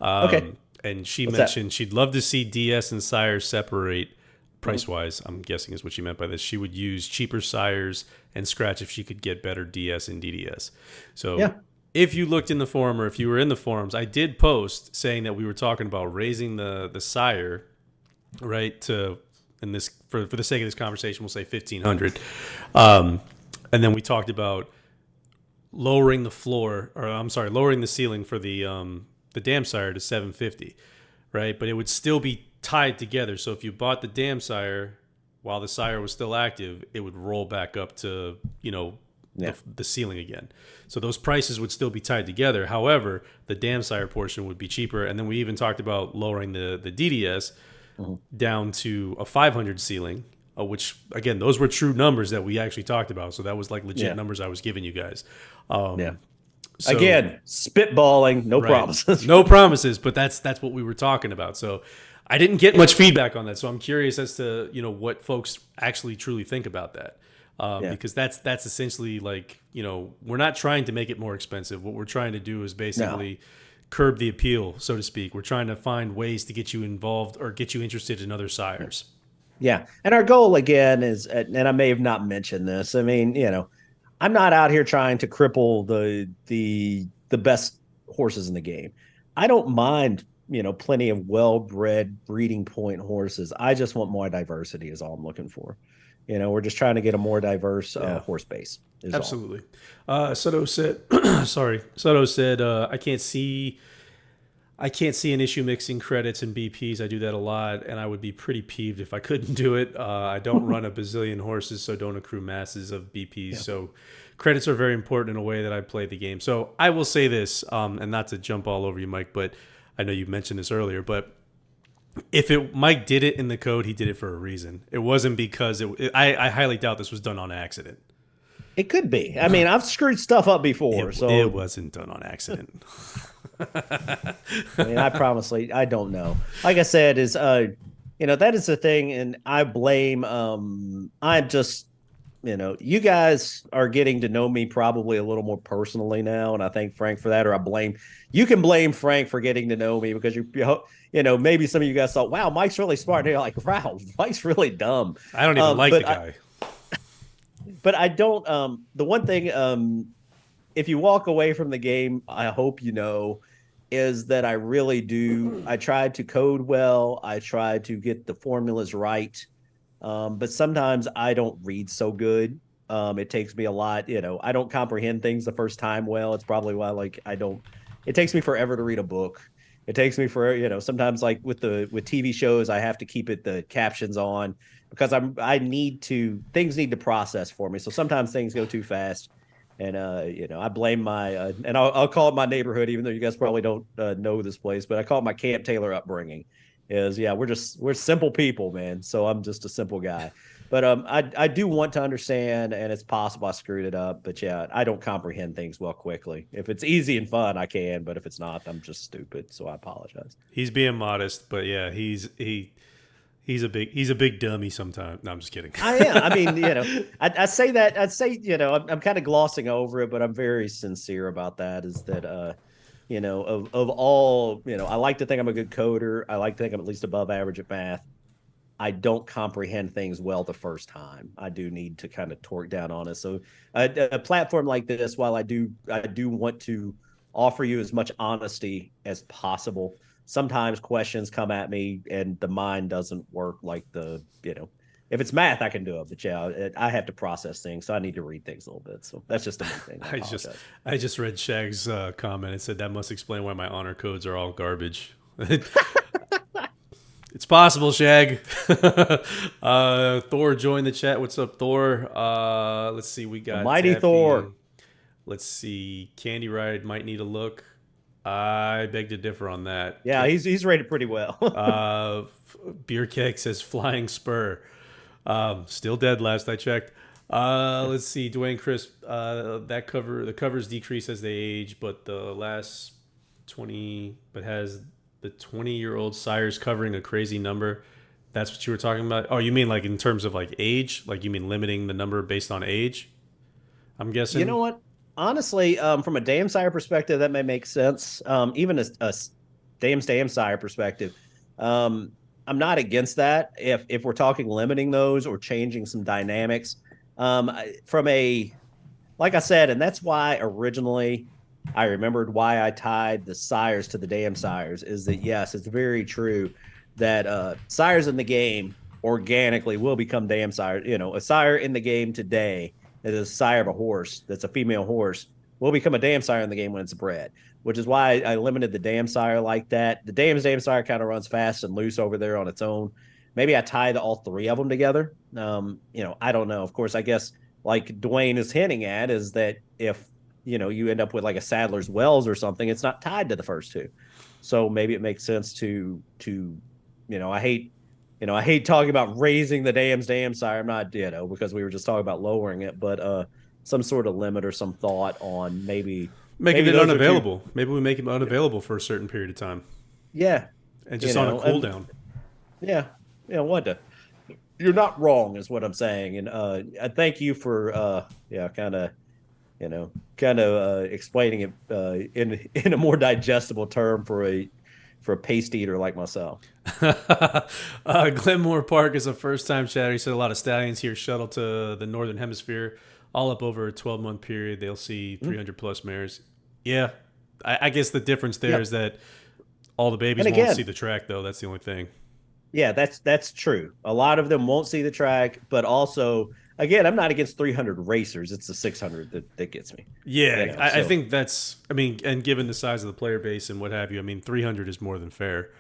Okay, and she what's that? mentioned she'd love to see DS and sires separate Mhm. price wise. I'm guessing is what she meant by this. She would use cheaper sires and scratch if she could get better DS and DDS. So Yeah. if you looked in the forum or if you were in the forums, I did post saying that we were talking about raising the sire right to in this for the sake of this conversation we'll say 1500 and then we talked about lowering the floor or I'm sorry lowering the ceiling for the dam sire to 750 right but it would still be tied together so if you bought the dam sire while the sire was still active it would roll back up to Yeah. the ceiling again so those prices would still be tied together however the dam sire portion would be cheaper and then we even talked about lowering the DDS Mhm. down to a 500 ceiling, which again, those were true numbers that we actually talked about. So that was like legit Yeah. numbers I was giving you guys. Yeah. So Again, spitballing, no right, promises. no promises, but that's what we were talking about. So I didn't get much feedback on that. So I'm curious as to what folks actually truly think about that. Yeah. Because that's essentially like we're not trying to make it more expensive. What we're trying to do is No. basically curb the appeal, so to speak. We're trying to find ways to get you involved or get you interested in other sires. Yeah. And our goal again is, and I may have not mentioned this. I mean, I'm not out here trying to cripple the best horses in the game. I don't mind, plenty of well-bred breeding point horses. I just want more diversity is all I'm looking for. We're just trying to get a more diverse Yeah. horse base is all. Absolutely. Soto said, sorry. Soto said, I can't see an issue mixing credits and BPs. I do that a lot, and I would be pretty peeved if I couldn't do it. I don't run a bazillion horses, so don't accrue masses of BPs. Yeah. So credits are very important in a way that I play the game. So I will say this, and not to jump all over you, Mike, but I know you mentioned this earlier, but if Mike did it in the code, he did it for a reason. It wasn't because I highly doubt this was done on accident. It could be. I mean, I've screwed stuff up before, It so wasn't done on accident. I mean, I promise, I don't know. Like I said, that is the thing, and I blame. I'm just, you guys are getting to know me probably a little more personally now, and I thank Frank for that. Or you can blame Frank for getting to know me because maybe some of you guys thought, wow, Mike's really smart. And you're like, wow, Mike's really dumb. I don't even like the guy. But I don't. The one thing, if you walk away from the game, I hope is that I really do. I try to code well. I try to get the formulas right. But sometimes I don't read so good. It takes me a lot. I don't comprehend things the first time well. It's probably why I don't. It takes me forever to read a book. It takes me for sometimes like with TV shows I have to keep the captions on because things need to process for me. So sometimes things go too fast. And I blame my and I'll call it my neighborhood, even though you guys probably don't know this place, but I call it my Camp Taylor upbringing. We're simple people, man. So I'm just a simple guy. But I do want to understand, and it's possible I screwed it up. But yeah, I don't comprehend things well quickly. If it's easy and fun, I can. But if it's not, I'm just stupid. So I apologize. He's being modest, but yeah, he's a big dummy sometimes. No, I'm just kidding. I am. I mean, I say that. I'd say, I'm kind of glossing over it, but I'm very sincere about that. Is that, of all, I like to think I'm a good coder. I like to think I'm at least above average at math. I don't comprehend things well the first time. I do need to kind of torque down on it. So a platform like this, while I do want to offer you as much honesty as possible, sometimes questions come at me and the mind doesn't work like if it's math, I can do it, but yeah, I have to process things, so I need to read things a little bit. So that's just a main thing. I I just apologize. I just read Shag's comment. It said that must explain why my honor codes are all garbage. It's possible, Shag. Thor joined the chat. What's up, Thor? Let's see. We The got mighty Taffy. Thor. Let's see. Candy Ride might need a look. I beg to differ on that. Yeah, he's rated pretty well. Beer Keg says Flying Spur. Still dead last I checked. Let's see. Dwayne Crisp. The covers decrease as they age, but the last 20, but has the 20-year-old sires covering a crazy number. That's what you were talking about. Oh, you mean like in terms of like age? Like you mean limiting the number based on age? I'm You guessing. know what? Honestly, from a Dam Sire perspective, that may make sense. Even a Dam Sire perspective, I'm not against that. If we're talking limiting those or changing some dynamics, from a like I said, and that's why originally I remembered why I tied the sires to the Dam Sires is that yes, it's very true that sires in the game organically will become Dam Sires. A sire in the game today that is a sire of a horse that's a female horse will become a Dam Sire in the game when it's bred, which is why I limited the Dam Sire like that. The Dam Sire kind of runs fast and loose over there on its own. Maybe I tied all three of them together. I don't know. Of course, I guess like Dwayne is hinting at is that if you end up with like a Sadler's Wells or something, it's not tied to the first two. So maybe it makes sense I hate talking about raising the Dam Sire. I'm not, because we were just talking about lowering it, but some sort of limit or some thought on Making maybe it those are two. unavailable. Maybe we make it unavailable for a certain period of time Yeah, and just on a and cooldown. yeah, what the you're not wrong is what I'm saying. And I thank you for kind of explaining it in a more digestible term for a paste eater like myself. Glenmore Park is a first time chatter. He said a lot of stallions here shuttle to the northern hemisphere, all up over a 12-month period. They'll see 300 plus mares. Yeah, I guess the difference there is Yep. that all the babies And won't again, see the track, though. That's the only thing. yeah, that's true. A lot of them won't see the track, but also again, I'm not against 300 racers. It's the 600 that gets me. Yeah, I So think that's. I mean, and given the size of the player base and what have you, I mean, 300 is more than fair.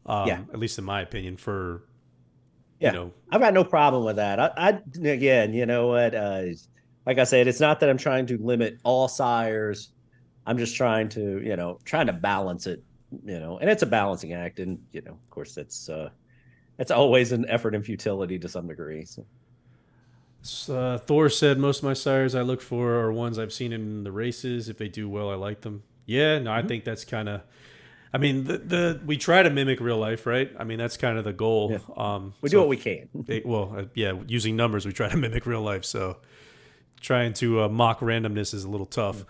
yeah, At least in my opinion. For you yeah, know, I've got no problem with that. I again, you know what? Like I said, it's not that I'm trying to limit all sires. I'm just trying to balance it. And it's a balancing act, and of course, that's always an effort and futility to some degree. So Thor said most of my sires I look for are ones I've seen in the races. If they do well, I like them. Yeah, no, I mhm. think that's kind of. I mean, the we try to mimic real life, right? I mean, that's kind of the goal. Yeah, we do So what we can. yeah, using numbers, we try to mimic real life. So trying to mock randomness is a little tough.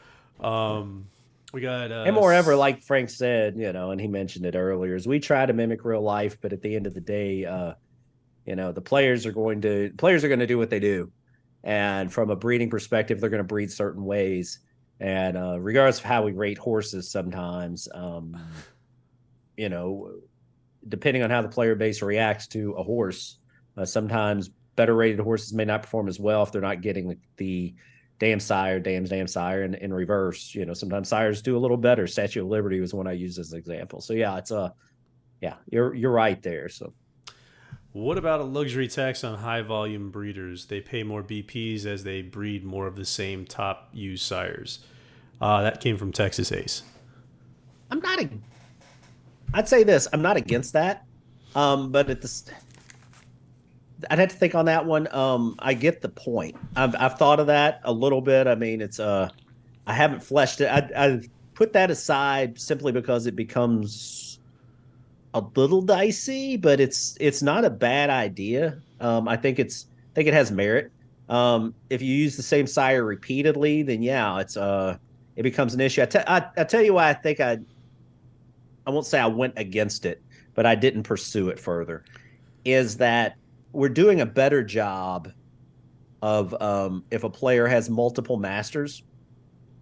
We got And moreover, like Frank said, and he mentioned it earlier, is we try to mimic real life, but at the end of the day, the players are going to do what they do, and from a breeding perspective, they're going to breed certain ways, and regardless of how we rate horses, sometimes, you know, depending on how the player base reacts to a horse, sometimes better rated horses may not perform as well if they're not getting the damn sire, and in reverse, sometimes sires do a little better. Statue of Liberty was one I used as an example. So yeah, yeah, you're right there. So what about a luxury tax on high volume breeders? They pay more BPs as they breed more of the same top used sires. That came from Texas Ace. I'm not a, I'd say this, I'm not against that. But at this, I'd have to think on that one. I get the point. I've thought of that a little bit. I mean, I haven't fleshed it. I put that aside simply because it becomes a little dicey, but it's not a bad idea. I think it has merit. If you use the same sire repeatedly, then yeah, it becomes an issue. I tell you why I won't say I went against it, but I didn't pursue it further. Is that we're doing a better job of if a player has multiple masters,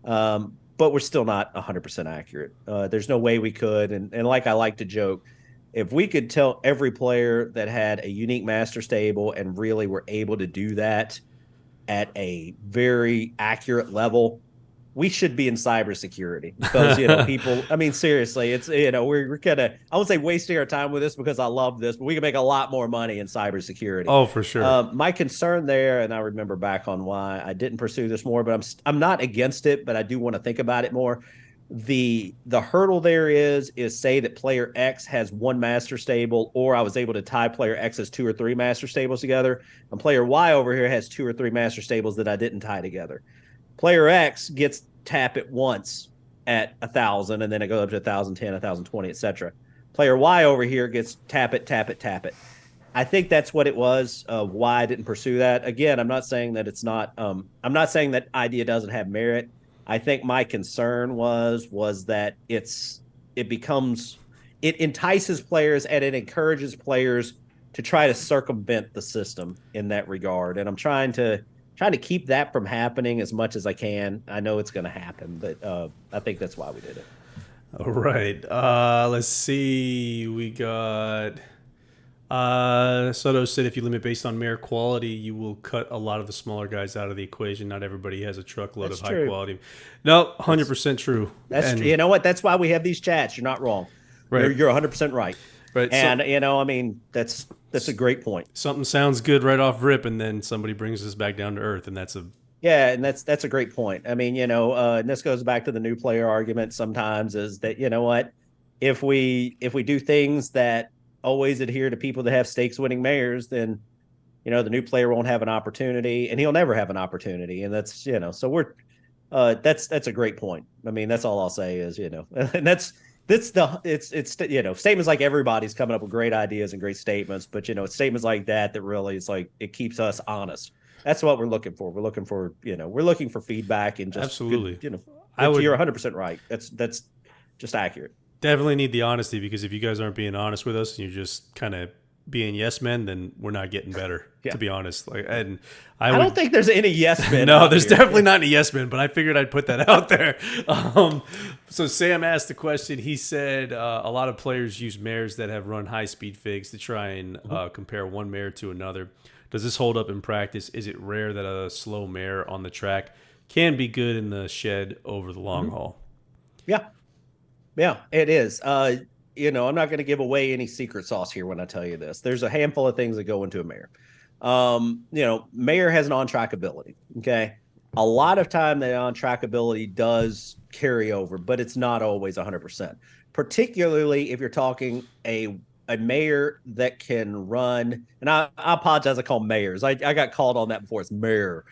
but we're still not 100% accurate. There's no way we could. And like I like to joke, if we could tell every player that had a unique master stable and really were able to do that at a very accurate level, we should be in cybersecurity because people. I mean, seriously, it's we're gonna. I would say wasting our time with this because I love this, but we can make a lot more money in cybersecurity. Oh, for sure. My concern there, and I remember back on why I didn't pursue this more, but I'm not against it, but I do want to think about it more. The hurdle there is say that player X has one master stable, or I was able to tie player X's 2 or 3 master stables together, and player Y over here has 2 or 3 master stables that I didn't tie together. Player X gets tap it once at 1,000, and then it goes up to 1,010, 1,020, etc. Player Y over here gets tap it, tap it, tap it. I think that's what it was. Why I didn't pursue that. Again, I'm not saying that it's not. I'm not saying that idea doesn't have merit. I think my concern was that it entices players and it encourages players to try to circumvent the system in that regard. And I'm trying to keep that from happening as much as I can. I know it's going to happen, but I think that's why we did it. All right. Let's see. We got Soto said if you limit based on mare quality, you will cut a lot of the smaller guys out of the equation. Not everybody has a truckload That's of true. high quality. No, 100% true. That's you know what? That's why we have these chats. You're not wrong. Right. You're 100% right. Right. And I mean, that's a great point. Something sounds good right off rip, and then somebody brings us back down to earth, and that's a Yeah, and that's a great point. I mean, and this goes back to the new player argument sometimes is that, if we do things that always adhere to people that have stakes winning mares, then, the new player won't have an opportunity and he'll never have an opportunity. And that's, so we're, that's a great point. I mean, that's all I'll say is, and it's statements like everybody's coming up with great ideas and great statements, but, it's statements like that really is like, it keeps us honest. That's what we're looking for. We're looking for feedback and just absolutely. Good, you're 100% right. That's just accurate. Definitely need the honesty, because if you guys aren't being honest with us and you're just kind of being yes men, then we're not getting better. Yeah. To be honest, and I don't think there's any yes men. No, there's definitely not any yes men. But I figured I'd put that out there. So Sam asked the question. He said a lot of players use mares that have run high speed figs to try and compare one mare to another. Does this hold up in practice? Is it rare that a slow mare on the track can be good in the shed over the long haul? Yeah, it is. I'm not going to give away any secret sauce here when I tell you this. There's a handful of things that go into a mare. Mare has an on-track ability. Okay. A lot of time the on-track ability does carry over, but it's not always 100%. Particularly if you're talking a mare that can run, and I apologize, I call mares. I got called on that before. It's mare.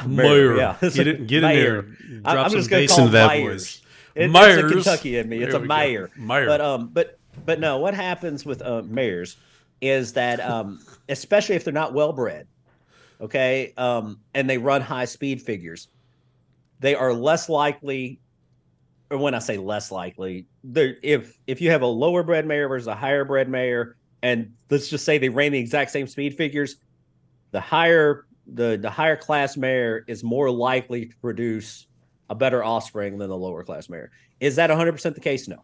Mare. Yeah. Get in there. Drop I'm some just going to bass call into that Myers. voice. It's a Kentucky in me. It's a mare. But no, what happens with mares is that especially if they're not well bred, okay, and they run high speed figures, they are less likely. Or when I say less likely, if you have a lower bred mare versus a higher bred mare, and let's just say they ran the exact same speed figures, the higher class mare is more likely to produce a better offspring than the lower class mare. Is that 100% the case? No.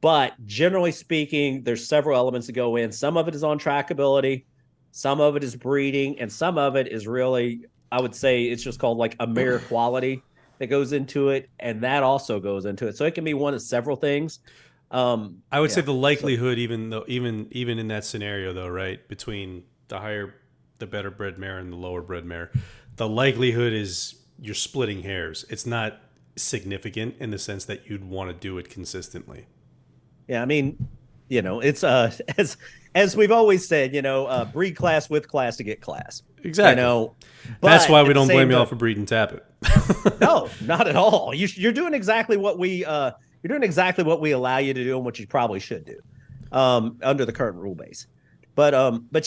But generally speaking, there's several elements that go in. Some of it is on trackability, some of it is breeding, and some of it is really, I would say it's just called like a mare quality that goes into it, and that also goes into it. So it can be one of several things. I would say the likelihood, even in that scenario, though, right, between the better bred mare and the lower bred mare, the likelihood is you're splitting hairs. It's not significant in the sense that you'd want to do it consistently. Yeah, I mean, it's as we've always said, breed class with class to get class. Exactly. That's why we don't blame y'all for breeding Tappet. No, not at all. You're doing exactly what we allow you to do and what you probably should do under the current rule base. But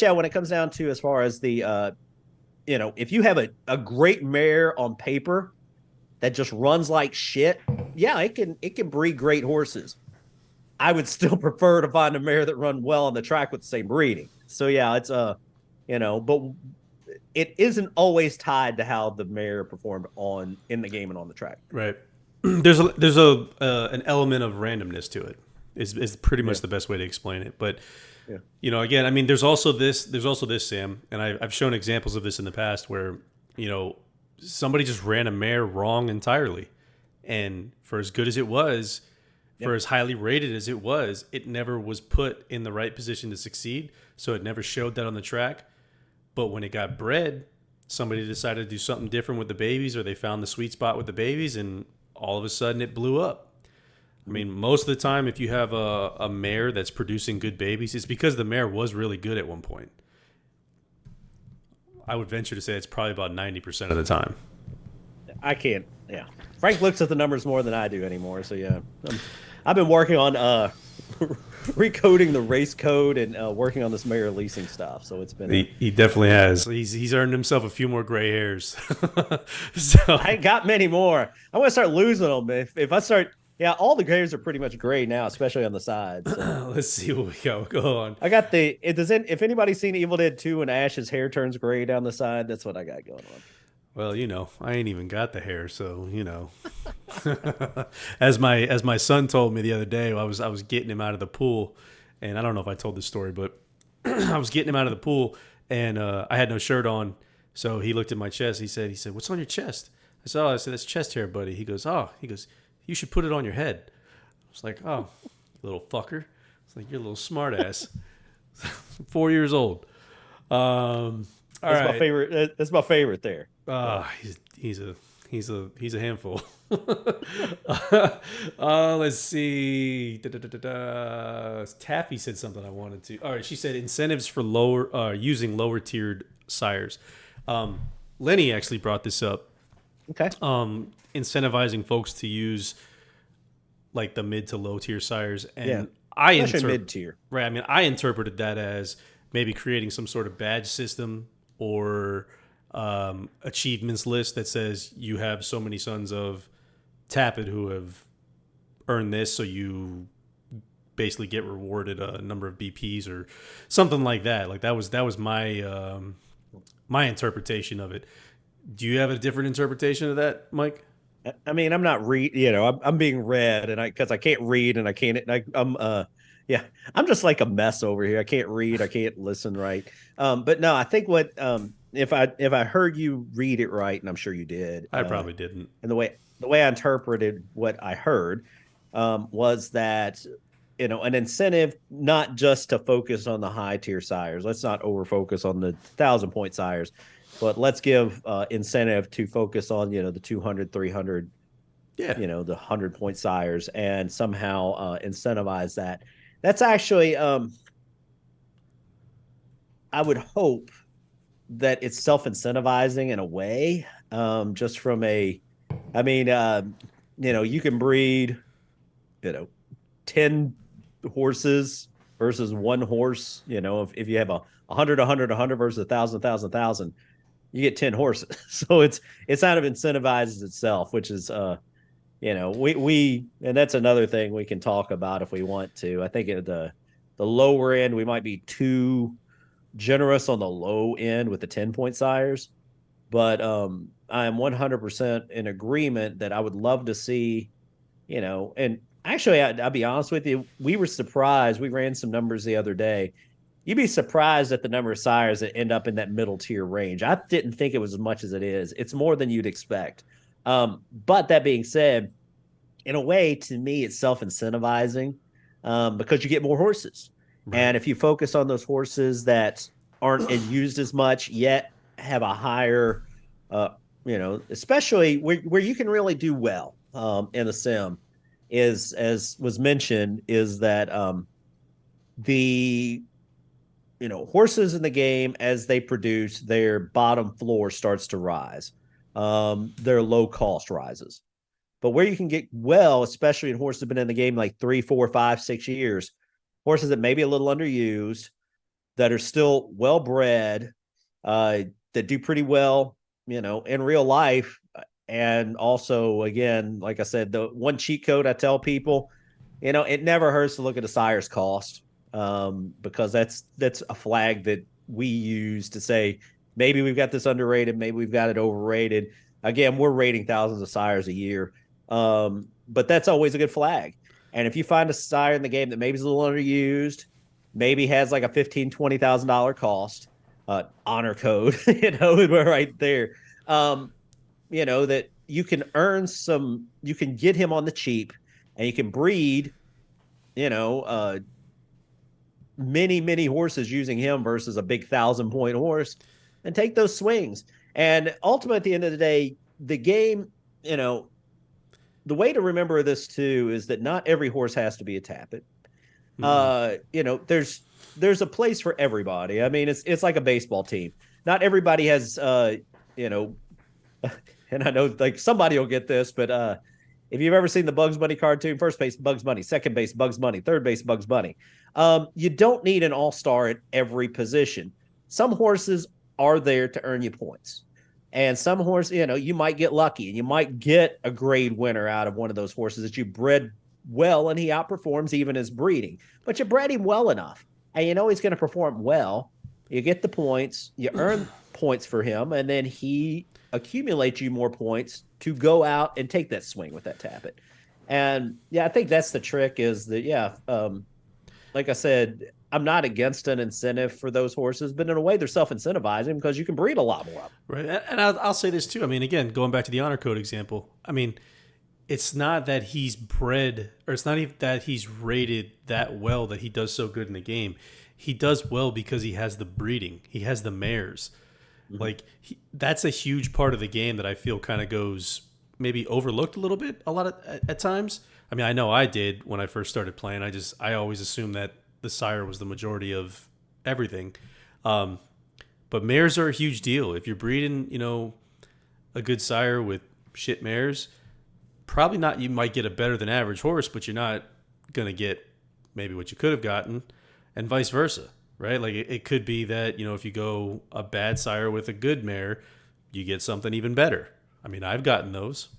yeah, when it comes down to as far as the if you have a great mare on paper that just runs like shit, yeah, it can breed great horses. I would still prefer to find a mare that run well on the track with the same breeding. So yeah, it's but it isn't always tied to how the mare performed on in the game and on the track. Right. There's a an element of randomness to it. Is pretty Yeah, much the best way to explain it. But yeah, again, I mean, there's also this, Sam, and I've shown examples of this in the past where somebody just ran a mare wrong entirely, and for as good as it was, for yep. as highly rated as it was, it never was put in the right position to succeed. So it never showed that on the track. But when it got bred, somebody decided to do something different with the babies, or they found the sweet spot with the babies, and all of a sudden it blew up. I mean, most of the time, if you have a mare that's producing good babies, it's because the mare was really good at one point. I would venture to say it's probably about 90% of the time. I can't. Yeah, Frank looks at the numbers more than I do anymore. So yeah, I've been working on recoding the race code and working on this mayor leasing stuff. So it's been. He definitely has. He's earned himself a few more gray hairs. So I ain't got many more. I'm gonna start losing them if I start. Yeah, all the grays are pretty much gray now, especially on the sides. So. let's see what we got. Go on. I got the. It doesn't. If anybody's seen Evil Dead 2 and Ash's hair turns gray down the side, that's what I got going on. Well, I ain't even got the hair, so as my son told me the other day, I was getting him out of the pool, and I don't know if I told this story, but I was getting him out of the pool, and I had no shirt on, so he looked at my chest. He said, "What's on your chest?" I said, "That's chest hair, buddy." He goes, "You should put it on your head." I was like, "Oh, you little fucker!" It's like, "You're a little smartass." 4 years old. All That's right. my favorite. That's my favorite there. He's a handful. Let's see. Taffy said something I wanted to. All right, she said incentives for using lower tiered sires. Lenny actually brought this up. Okay. Incentivizing folks to use like the mid to low tier sires, and Yeah. I Especially mid tier. right. I mean, I interpreted that as maybe creating some sort of badge system or achievements list that says you have so many sons of Tappet who have earned this, so you basically get rewarded a number of BPs or something like that. Like that was my interpretation of it. Do you have a different interpretation of that, Mike? I mean, I'm not I'm being read, and because I can't read, and I can't. Yeah, I'm just like a mess over here. I can't read. I can't listen right. But no, I think if I heard you read it right, and I'm sure you did. I probably didn't. And the way I interpreted what I heard was that an incentive not just to focus on the high tier sires. Let's not over focus on the 1,000-point sires, but let's give incentive to focus on the 200, 300, Yeah. the 100-point sires, and somehow incentivize that. That's actually I would hope that it's self-incentivizing in a way, just from I mean, you can breed, 10 horses versus one horse. If you have a 100, 100, 100 versus 1,000, 1,000, 1,000, you get 10 horses. So it's kind of incentivizes itself, which is, we and that's another thing we can talk about if we want to. I think at the lower end, we might be too generous on the low end with the 10-point sires, but I am 100% in agreement that I would love to see, and actually, I'll be honest with you, we were surprised. We ran some numbers the other day. You'd be surprised at the number of sires that end up in that middle tier range. I didn't think it was as much as it is. It's more than you'd expect. But that being said, in a way, to me, it's self-incentivizing because you get more horses. Right. And if you focus on those horses that aren't used as much yet have a higher, especially where you can really do well in a sim, is, as was mentioned, is that the horses in the game, as they produce, their bottom floor starts to rise. Their low cost rises. But where you can get well, especially in horses that have been in the game like 3, 4, 5, 6 years, horses that may be a little underused, that are still well bred, that do pretty well, in real life. And also, again, like I said, the one cheat code I tell people, it never hurts to look at a sire's cost. because that's a flag that we use to say maybe we've got this underrated, maybe we've got it overrated. Again, we're rating thousands of sires a year, but that's always a good flag. And if you find a sire in the game that maybe is a little underused, maybe has like a $15,000-$20,000 cost, honor code, we're right there. Um, that you can earn some, you can get him on the cheap, and you can breed, you know, many horses using him versus a big 1,000-point horse, and take those swings. And ultimately, at the end of the day, the game, the way to remember this too is that not every horse has to be a Tapit. There's a place for everybody. I mean, it's like a baseball team. Not everybody has, and I know like somebody will get this, but if you've ever seen the Bugs Bunny cartoon, first base Bugs Bunny, second base Bugs Bunny, third base Bugs Bunny, you don't need an all-star at every position. Some horses are there to earn you points. And some horse, you might get lucky and you might get a grade winner out of one of those horses that you bred well and he outperforms even his breeding. But you bred him well enough and you know he's going to perform well. You get the points, you earn points for him, and then he accumulates you more points to go out and take that swing with that Tapit. And yeah, I think that's the trick is that, like I said, I'm not against an incentive for those horses, but in a way they're self-incentivizing because you can breed a lot more of them. Right. And I'll say this too. I mean, again, going back to the honor code example, I mean, it's not that he's bred or it's not even that he's rated that well that he does so good in the game. He does well because he has the breeding. He has the mares. Mm-hmm. Like that's a huge part of the game that I feel kind of goes maybe overlooked a little bit at times. I mean, I know I did when I first started playing. I always assumed that the sire was the majority of everything. But mares are a huge deal. If you're breeding, a good sire with shit mares, probably not, you might get a better than average horse, but you're not going to get maybe what you could have gotten, and vice versa, right? Like it could be that, if you go a bad sire with a good mare, you get something even better. I mean, I've gotten those.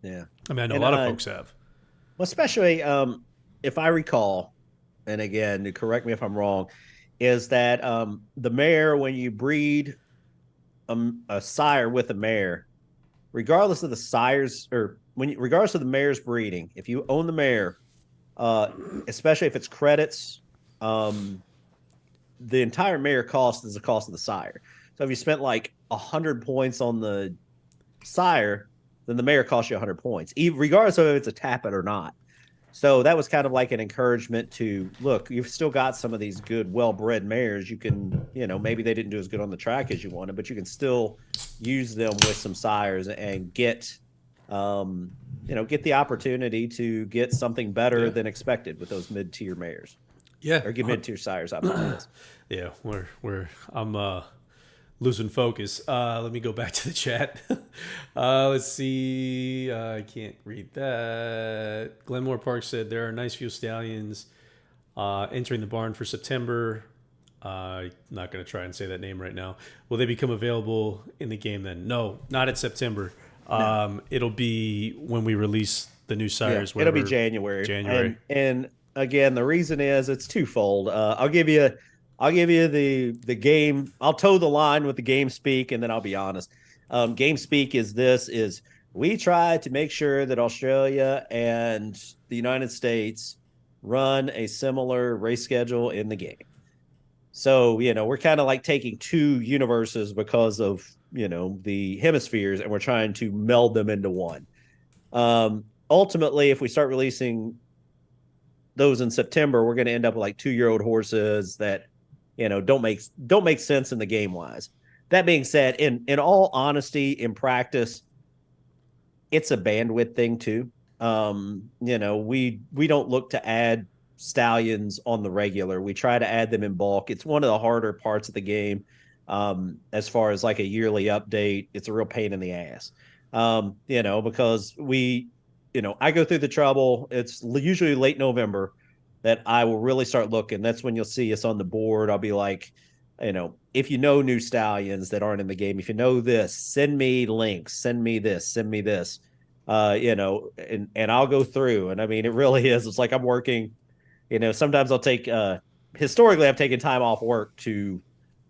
Yeah. I mean, I know a lot of folks have. Well, especially if I recall, and again, correct me if I'm wrong, is that the mare, when you breed a sire with a mare, regardless of the sires or regardless of the mare's breeding, if you own the mare, especially if it's credits, the entire mare cost is the cost of the sire. So if you spent like 100 points on the sire, then the mare costs you 100 points, regardless of if it's a Tapit or not. So that was kind of like an encouragement to look, you've still got some of these good, well-bred mares. You can, maybe they didn't do as good on the track as you wanted, but you can still use them with some sires and get the opportunity to get something better than expected with those mid-tier mares. Yeah. Or get mid-tier sires, I apologize. Yeah, I'm losing focus. Let me go back to the chat. Let's see. I can't read that. Glenmore Park said there are a nice few stallions entering the barn for September. Not going to try and say that name right now. Will they become available in the game then? No, not at September. No. It'll be when we release the new sires. Yeah, it'll be January. And again, the reason is it's twofold. I'll give you the game. I'll toe the line with the game speak, and then I'll be honest. Game speak is we try to make sure that Australia and the United States run a similar race schedule in the game. So, we're kind of like taking two universes because of, the hemispheres, and we're trying to meld them into one. Ultimately, if we start releasing those in September, we're going to end up with like 2-year-old horses that, don't make sense in the game wise. That being said, in all honesty, in practice, it's a bandwidth thing too. We don't look to add stallions on the regular. We try to add them in bulk. It's one of the harder parts of the game. As far as like a yearly update, it's a real pain in the ass. Because I go through the trouble. It's usually late November that I will really start looking. That's when you'll see us on the board. I'll be like, if you know new stallions that aren't in the game, if you know this, send me links, send me this, and I'll go through. And I mean, it really is. It's like I'm working Sometimes I'll take historically I've taken time off work to,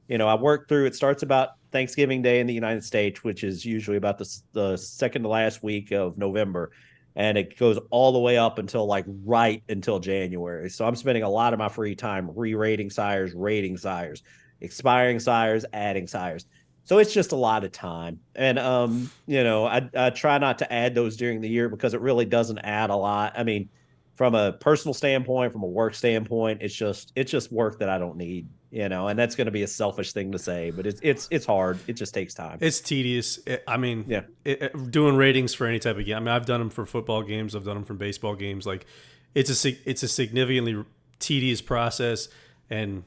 I work through, it starts about Thanksgiving Day in the United States, which is usually about the second to last week of November. And it goes all the way up until like right until January. So I'm spending a lot of my free time re-rating sires, rating sires, expiring sires, adding sires. So it's just a lot of time. And I try not to add those during the year because it really doesn't add a lot. I mean, from a personal standpoint, from a work standpoint, it's just work that I don't need, and that's going to be a selfish thing to say, but it's hard. It just takes time. It's tedious. I mean, Yeah. Doing ratings for any type of game. I mean, I've done them for football games. I've done them for baseball games. Like, it's a significantly tedious process, and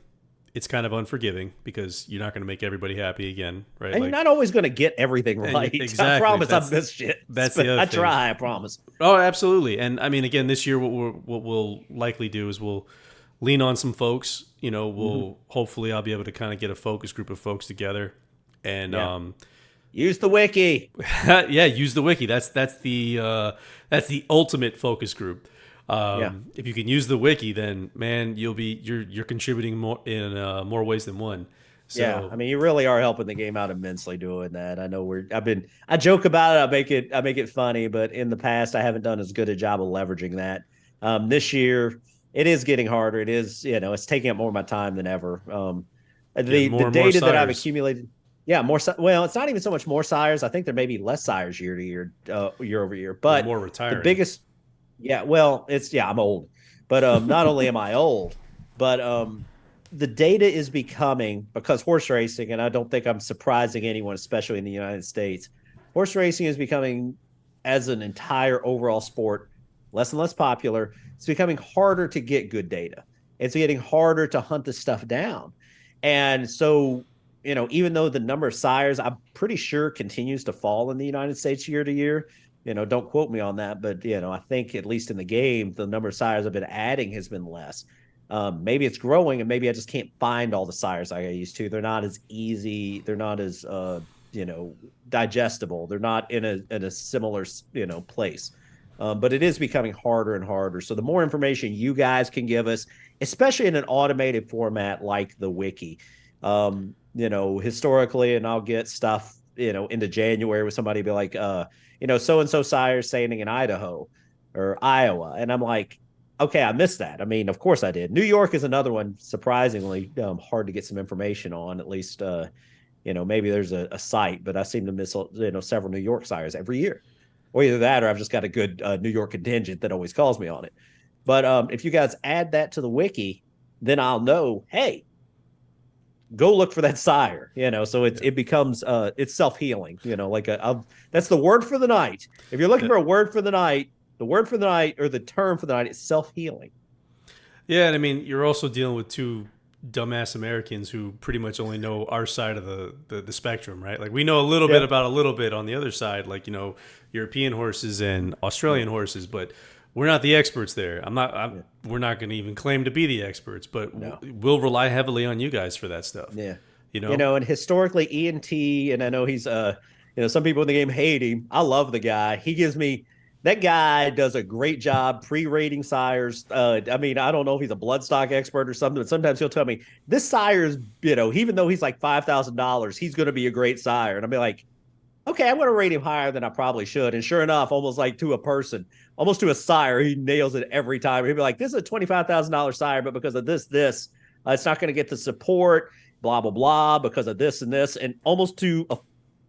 it's kind of unforgiving because you're not going to make everybody happy again, right? And like, you're not always going to get everything right. Exactly. I promise I've missed shit. That's the other I thing. try, I promise. Oh, absolutely. And I mean, again, this year, what we'll likely do is we'll lean on some folks. Hopefully I'll be able to kind of get a focus group of folks together, and Yeah. Use the wiki. yeah, use the wiki. That's the ultimate focus group. Yeah. If you can use the wiki, then man, you're contributing more in more ways than one. So, Yeah, I mean, you really are helping the game out immensely doing that. I know I joke about it. I make it funny, but in the past, I haven't done as good a job of leveraging that. This year, it is getting harder. It is, it's taking up more of my time than ever. The more and more data that I've sires. accumulated, yeah, well, it's not even so much more sires. I think there may be less sires year to year, year over year. But more the retiring. biggest, yeah, well, I'm old, but not only am I old, but the data is becoming, because horse racing, and I don't think I'm surprising anyone, especially in the United States, horse racing is becoming, as an entire overall sport, less and less popular. It's becoming harder to get good data. It's getting harder to hunt this stuff down. And so, even though the number of sires, I'm pretty sure, continues to fall in the United States year to year, don't quote me on that, but, I think at least in the game, the number of sires I've been adding has been less. Maybe it's growing, and maybe I just can't find all the sires like I used to. They're not as easy. They're not as digestible. They're not in a similar place. But it is becoming harder and harder. So the more information you guys can give us, especially in an automated format like the wiki, historically, and I'll get stuff into January with somebody be like, so and so sire standing in Idaho or Iowa, and I'm like, okay, I missed that. I mean, of course I did. New York is another one, surprisingly hard to get some information on. At least, maybe there's a site, but I seem to miss, several New York sires every year. Or either that, or I've just got a good New York contingent that always calls me on it. But if you guys add that to the wiki, then I'll know, hey, go look for that sire. So it becomes it's self-healing. That's the word for the night. If you're looking for a word for the night, the word for the night, or the term for the night, is self-healing. Yeah, and I mean, you're also dealing with two dumbass Americans who pretty much only know our side of the spectrum, right? Like, we know a little bit about a little bit on the other side, like, European horses and Australian horses, but we're not the experts there. We're not going to even claim to be the experts, but we'll rely heavily on you guys for that stuff. Yeah. And historically, ENT, and I know he's some people in the game hate him. I love the guy. That guy does a great job pre-rating sires. I mean, I don't know if he's a bloodstock expert or something, but sometimes he'll tell me this sire is, even though he's like $5,000, he's going to be a great sire. And I'll be like, okay, I'm going to rate him higher than I probably should. And sure enough, almost like to a person, almost to a sire, he nails it every time. He'll be like, this is a $25,000 sire, but because of this, it's not going to get the support, blah, blah, blah, because of this and this. And almost to a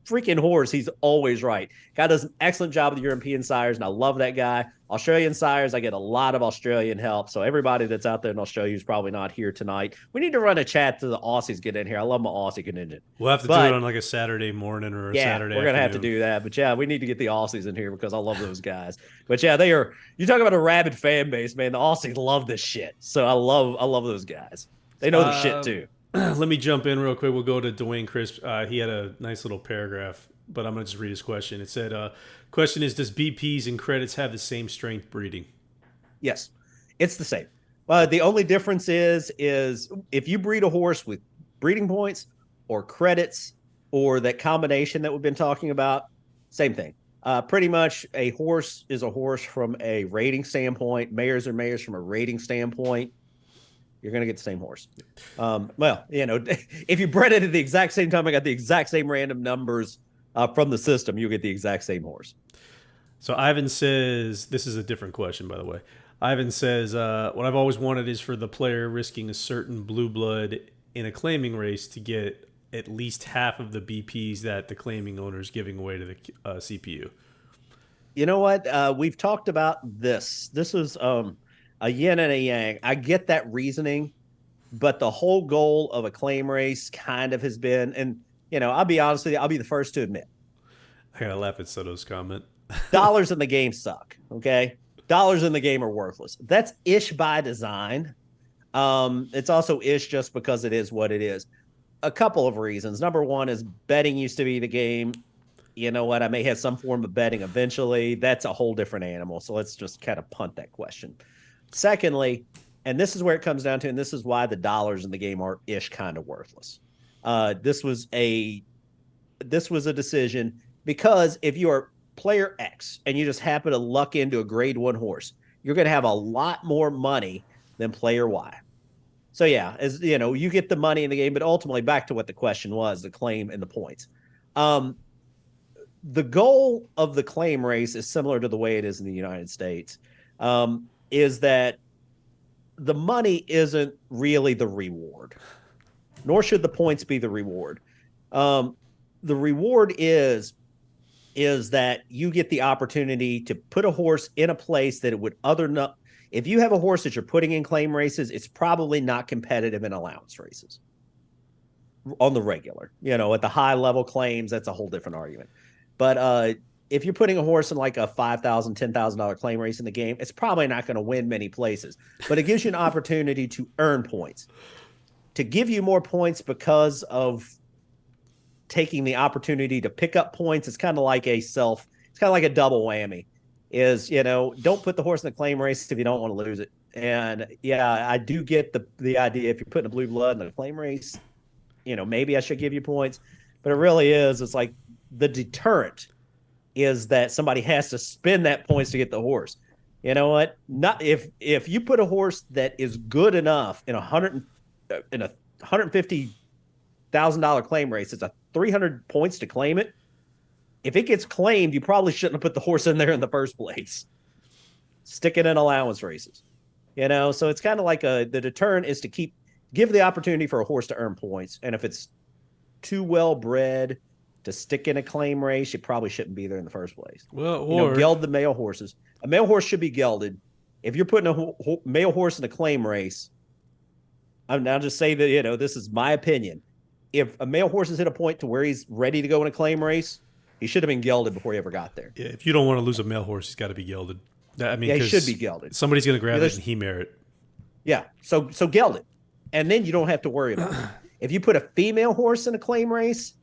freaking horse, he's always right. Guy does an excellent job with the European sires, and I love that guy. Australian sires, I get a lot of Australian help. So everybody that's out there in Australia who's probably not here tonight, we need to run a chat to the Aussies get in here. I love my Aussie contingent. We'll have to do it on like a Saturday morning or a Saturday we're going to have to do that. But yeah, we need to get the Aussies in here because I love those guys. But yeah, you talk about a rabid fan base, man. The Aussies love this shit. So I love those guys. They know the shit too. Let me jump in real quick. We'll go to Dwayne Crisp. He had a nice little paragraph, but I'm going to just read his question. It said, question is, does BPs and credits have the same strength breeding? Yes, it's the same. The only difference is if you breed a horse with breeding points or credits or that combination that we've been talking about, same thing. Pretty much a horse is a horse from a rating standpoint. Mayors are mayors from a rating standpoint. You're going to get the same horse. Well, if you bred it at the exact same time, I got the exact same random numbers from the system, you get the exact same horse. So Ivan says, this is a different question, by the way. Ivan says, what I've always wanted is for the player risking a certain blue blood in a claiming race to get at least half of the BPs that the claiming owner is giving away to the CPU. You know what? We've talked about this. This is a yin and a yang. I get that reasoning, but the whole goal of a claim race kind of has been, and I'll be honest with you, I'll be the first to admit, I gotta laugh at Soto's comment. dollars in the game suck. Okay, dollars in the game are worthless. That's ish by design. It's also ish just because it is what it is. A couple of reasons. Number one is betting used to be the game. You know what? I may have some form of betting eventually. That's a whole different animal. So let's just kind of punt that question. Secondly, and this is where it comes down to, and this is why the dollars in the game are ish kind of worthless. This was a decision because if you are player X and you just happen to luck into a grade 1 horse, you're going to have a lot more money than player Y. So yeah, as you get the money in the game, but ultimately back to what the question was, the claim and the points. The goal of the claim race is similar to the way it is in the United States, is that the money isn't really the reward, nor should the points be the reward. The reward is that you get the opportunity to put a horse in a place that it would other not. If you have a horse that you're putting in claim races, it's probably not competitive in allowance races on the regular. At the high level claims, that's a whole different argument. But if you're putting a horse in like a $5,000, $10,000 claim race in the game, it's probably not going to win many places. But it gives you an opportunity to earn points, to give you more points because of taking the opportunity to pick up points. It's kind of like it's kind of like a double whammy. Don't put the horse in the claim race if you don't want to lose it. And yeah, I do get the idea if you're putting a blue blood in a claim race, maybe I should give you points. But it really is, it's like the deterrent is that somebody has to spend that points to get the horse. You know what? Not if you put a horse that is good enough in a $150,000 claim race, it's a 300 points to claim it. If it gets claimed, you probably shouldn't have put the horse in there in the first place. Stick it in allowance races. So it's kind of like the deterrent is to give the opportunity for a horse to earn points. And if it's too well bred to stick in a claim race, you probably shouldn't be there in the first place. Well, geld the male horses. A male horse should be gelded. If you're putting a male horse in a claim race, I'll just say that, this is my opinion. If a male horse has hit a point to where he's ready to go in a claim race, he should have been gelded before he ever got there. Yeah, if you don't want to lose a male horse, he's got to be gelded. He should be gelded. Somebody's going to grab it and he merit. Yeah, so geld it, and then you don't have to worry about it. If you put a female horse in a claim race,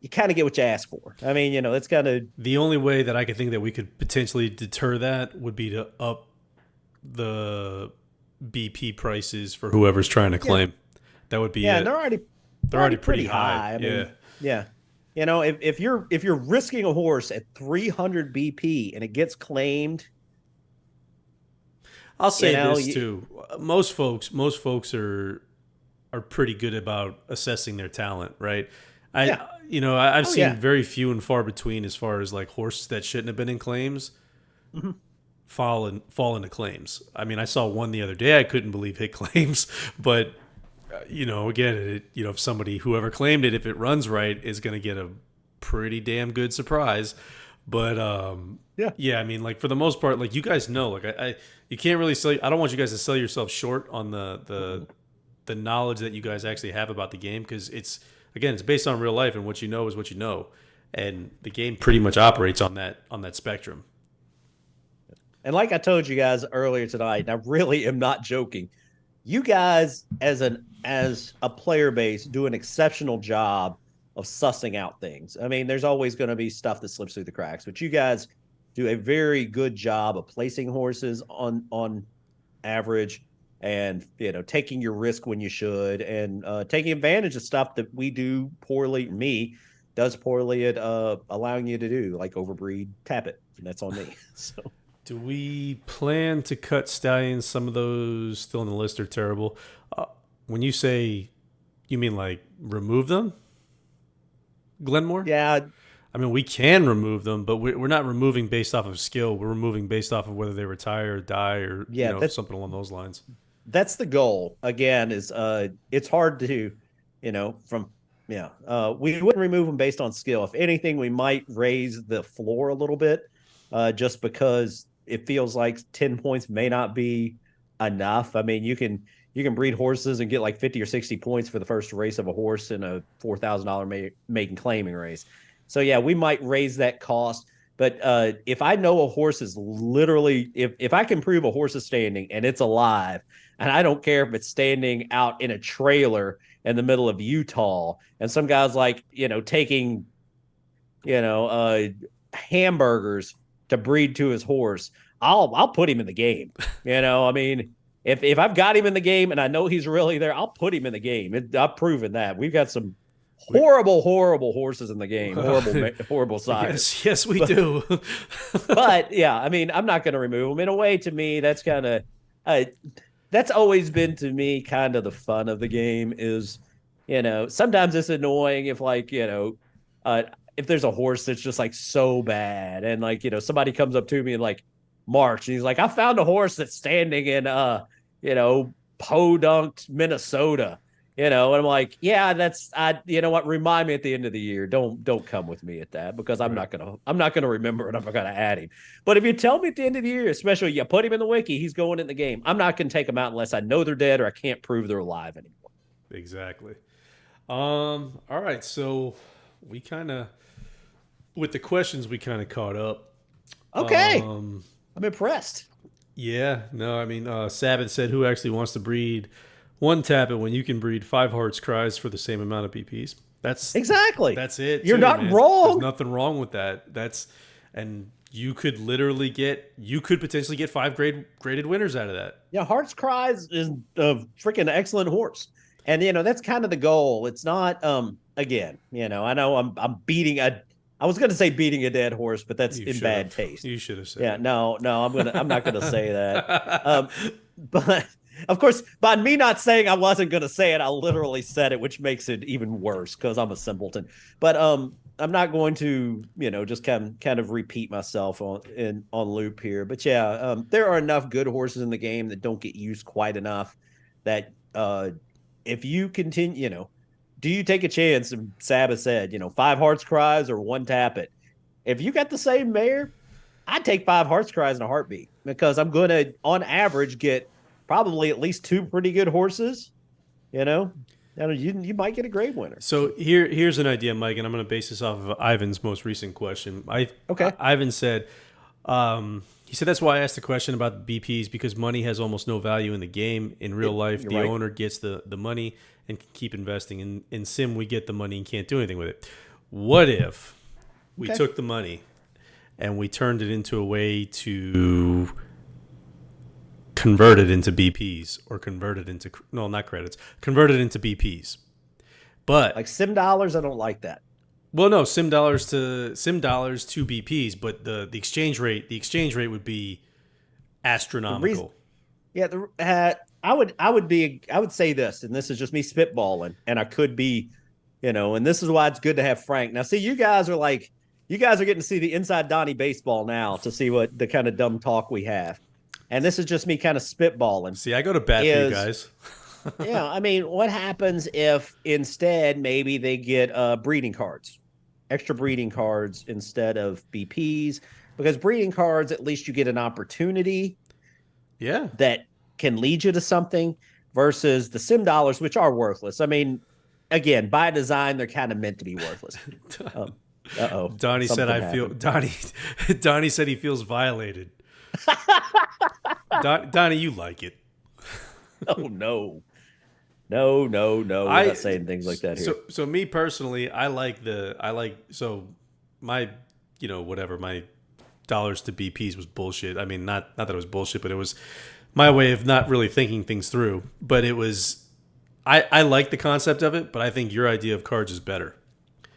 you kind of get what you ask for. I mean, it's kind of the only way that I could think that we could potentially deter that would be to up the BP prices for whoever's trying to claim. That would be they're already pretty high. I mean, yeah. If you're risking a horse at 300 BP and it gets claimed, I'll say this too. Most folks are pretty good about assessing their talent, right? I've seen very few and far between as far as like horses that shouldn't have been in claims fall into claims. I mean, I saw one the other day. I couldn't believe hit claims, but again, if whoever claimed it, if it runs right, is going to get a pretty damn good surprise. But I mean, like for the most part, like you guys know, like you can't really sell. I don't want you guys to sell yourself short on the knowledge that you guys actually have about the game, because it's based on real life, and what you know is what you know, and the game pretty much operates on that spectrum. And like I told you guys earlier tonight, and I really am not joking, you guys as a player base do an exceptional job of sussing out things. I mean, there's always going to be stuff that slips through the cracks, but you guys do a very good job of placing horses on average, and taking your risk when you should, and taking advantage of stuff that we do poorly. Me, does poorly at allowing you to do, like overbreed, tap it, and that's on me. So Do we plan to cut stallions? Some of those still on the list are terrible. When you say, you mean like remove them, Glenmore? yeah, I mean, we can remove them, but we're not removing based off of skill. We're removing based off of whether they retire or die or, yeah, something along those lines. that's the goal. Again, is it's hard to, from yeah, we wouldn't remove them based on skill. If anything, we might raise the floor a little bit, just because it feels like 10 points may not be enough. I mean, you can breed horses and get like 50 or 60 points for the first race of a horse in a $4,000 maiden claiming race. So yeah, we might raise that cost. But if I know a horse is literally, if I can prove a horse is standing and it's alive, and I don't care if it's standing out in a trailer in the middle of Utah, and some guy's like, taking, hamburgers to breed to his horse, I'll put him in the game. I mean, if I've got him in the game and I know he's really there, I'll put him in the game. I've proven that. We've got some horrible horses in the game. Horrible sires. Yes, we do. But yeah, I mean, I'm not going to remove them. In a way, to me, that's kind of that's always been to me kind of the fun of the game. Is sometimes it's annoying if if there's a horse that's just like so bad, and somebody comes up to me and like March, and he's like, I found a horse that's standing in Podunk, Minnesota. And I'm like, yeah, you know what? Remind me at the end of the year. Don't come with me at that, because I'm not gonna remember and I'm not gonna add him. But if you tell me at the end of the year, especially you put him in the wiki, he's going in the game, I'm not gonna take him out unless I know they're dead or I can't prove they're alive anymore. Exactly. All right. So we kind of, with the questions, we kind of caught up. Okay. I'm impressed. Yeah. No, I mean, Sabbath said, who actually wants to breed one tap it when you can breed 5 hearts cries for the same amount of BPs? That's Exactly. it. You're not wrong. There's nothing wrong with that. And you could potentially get 5 graded winners out of that. Yeah, Hearts Cries is a freaking excellent horse. And that's kind of the goal. It's not again, I know I'm beating I was going to say beating a dead horse, but that's in bad taste. You should have said. Yeah, no, I'm not going to say that. But of course, by me not saying I wasn't going to say it, I literally said it, which makes it even worse because I'm a simpleton. But I'm not going to, just kind of repeat myself on loop here. But yeah, there are enough good horses in the game that don't get used quite enough that if you continue, do you take a chance? And Sabbath said, 5 hearts cries or 1 tap it. If you got the same mare, I'd take 5 hearts cries in a heartbeat, because I'm going to, on average, get probably at least 2 pretty good horses. You might get a grade winner. So here's an idea, Mike, and I'm going to base this off of Ivan's most recent question. Ivan said, he said, that's why I asked the question about the BPs, because money has almost no value in the game. In real life, the owner gets the money and can keep investing. In Sim, we get the money and can't do anything with it. What if we took the money and we turned it into a way to convert it into BPs, or convert it into, no, not credits, convert it into BPs? But like Sim dollars, I don't like that. Well, no, sim dollars to BPs, but the exchange rate would be astronomical. I would say this, and this is just me spitballing, and I could be, and this is why it's good to have Frank. Now, see, you guys are getting to see the inside Donnie baseball now, to see what the kind of dumb talk we have. And this is just me kind of spitballing. See, I go to bat for you guys. Yeah, I mean, what happens if instead maybe they get breeding cards, extra breeding cards instead of BPs? Because breeding cards, at least you get an opportunity. Yeah. That can lead you to something, versus the sim dollars, which are worthless. I mean, again, by design, they're kind of meant to be worthless. Donnie said, Donnie said he feels violated. Donnie, you like it. Oh, no. No. We're not saying things like that here. So me personally, my, my dollars to BPs was bullshit. I mean, not that it was bullshit, but it was my way of not really thinking things through. But it was, I like the concept of it, but I think your idea of cards is better.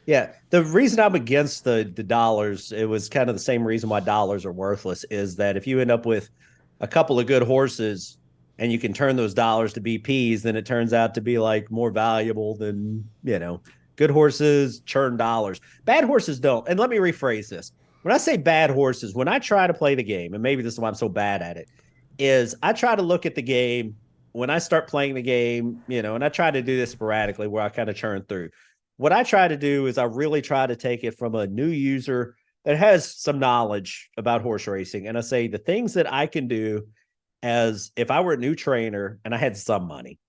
Yeah, the reason I'm against the dollars, it was kind of the same reason why dollars are worthless, is that if you end up with a couple of good horses and you can turn those dollars to BPs, then it turns out to be like more valuable than, good horses churn dollars. Bad horses don't. And let me rephrase this. When I say bad horses, when I try to play the game, and maybe this is why I'm so bad at it, is I try to look at the game when I start playing the game, and I try to do this sporadically where I kind of churn through. What I try to do is I really try to take it from a new user that has some knowledge about horse racing. And I say the things that I can do as if I were a new trainer and I had some money,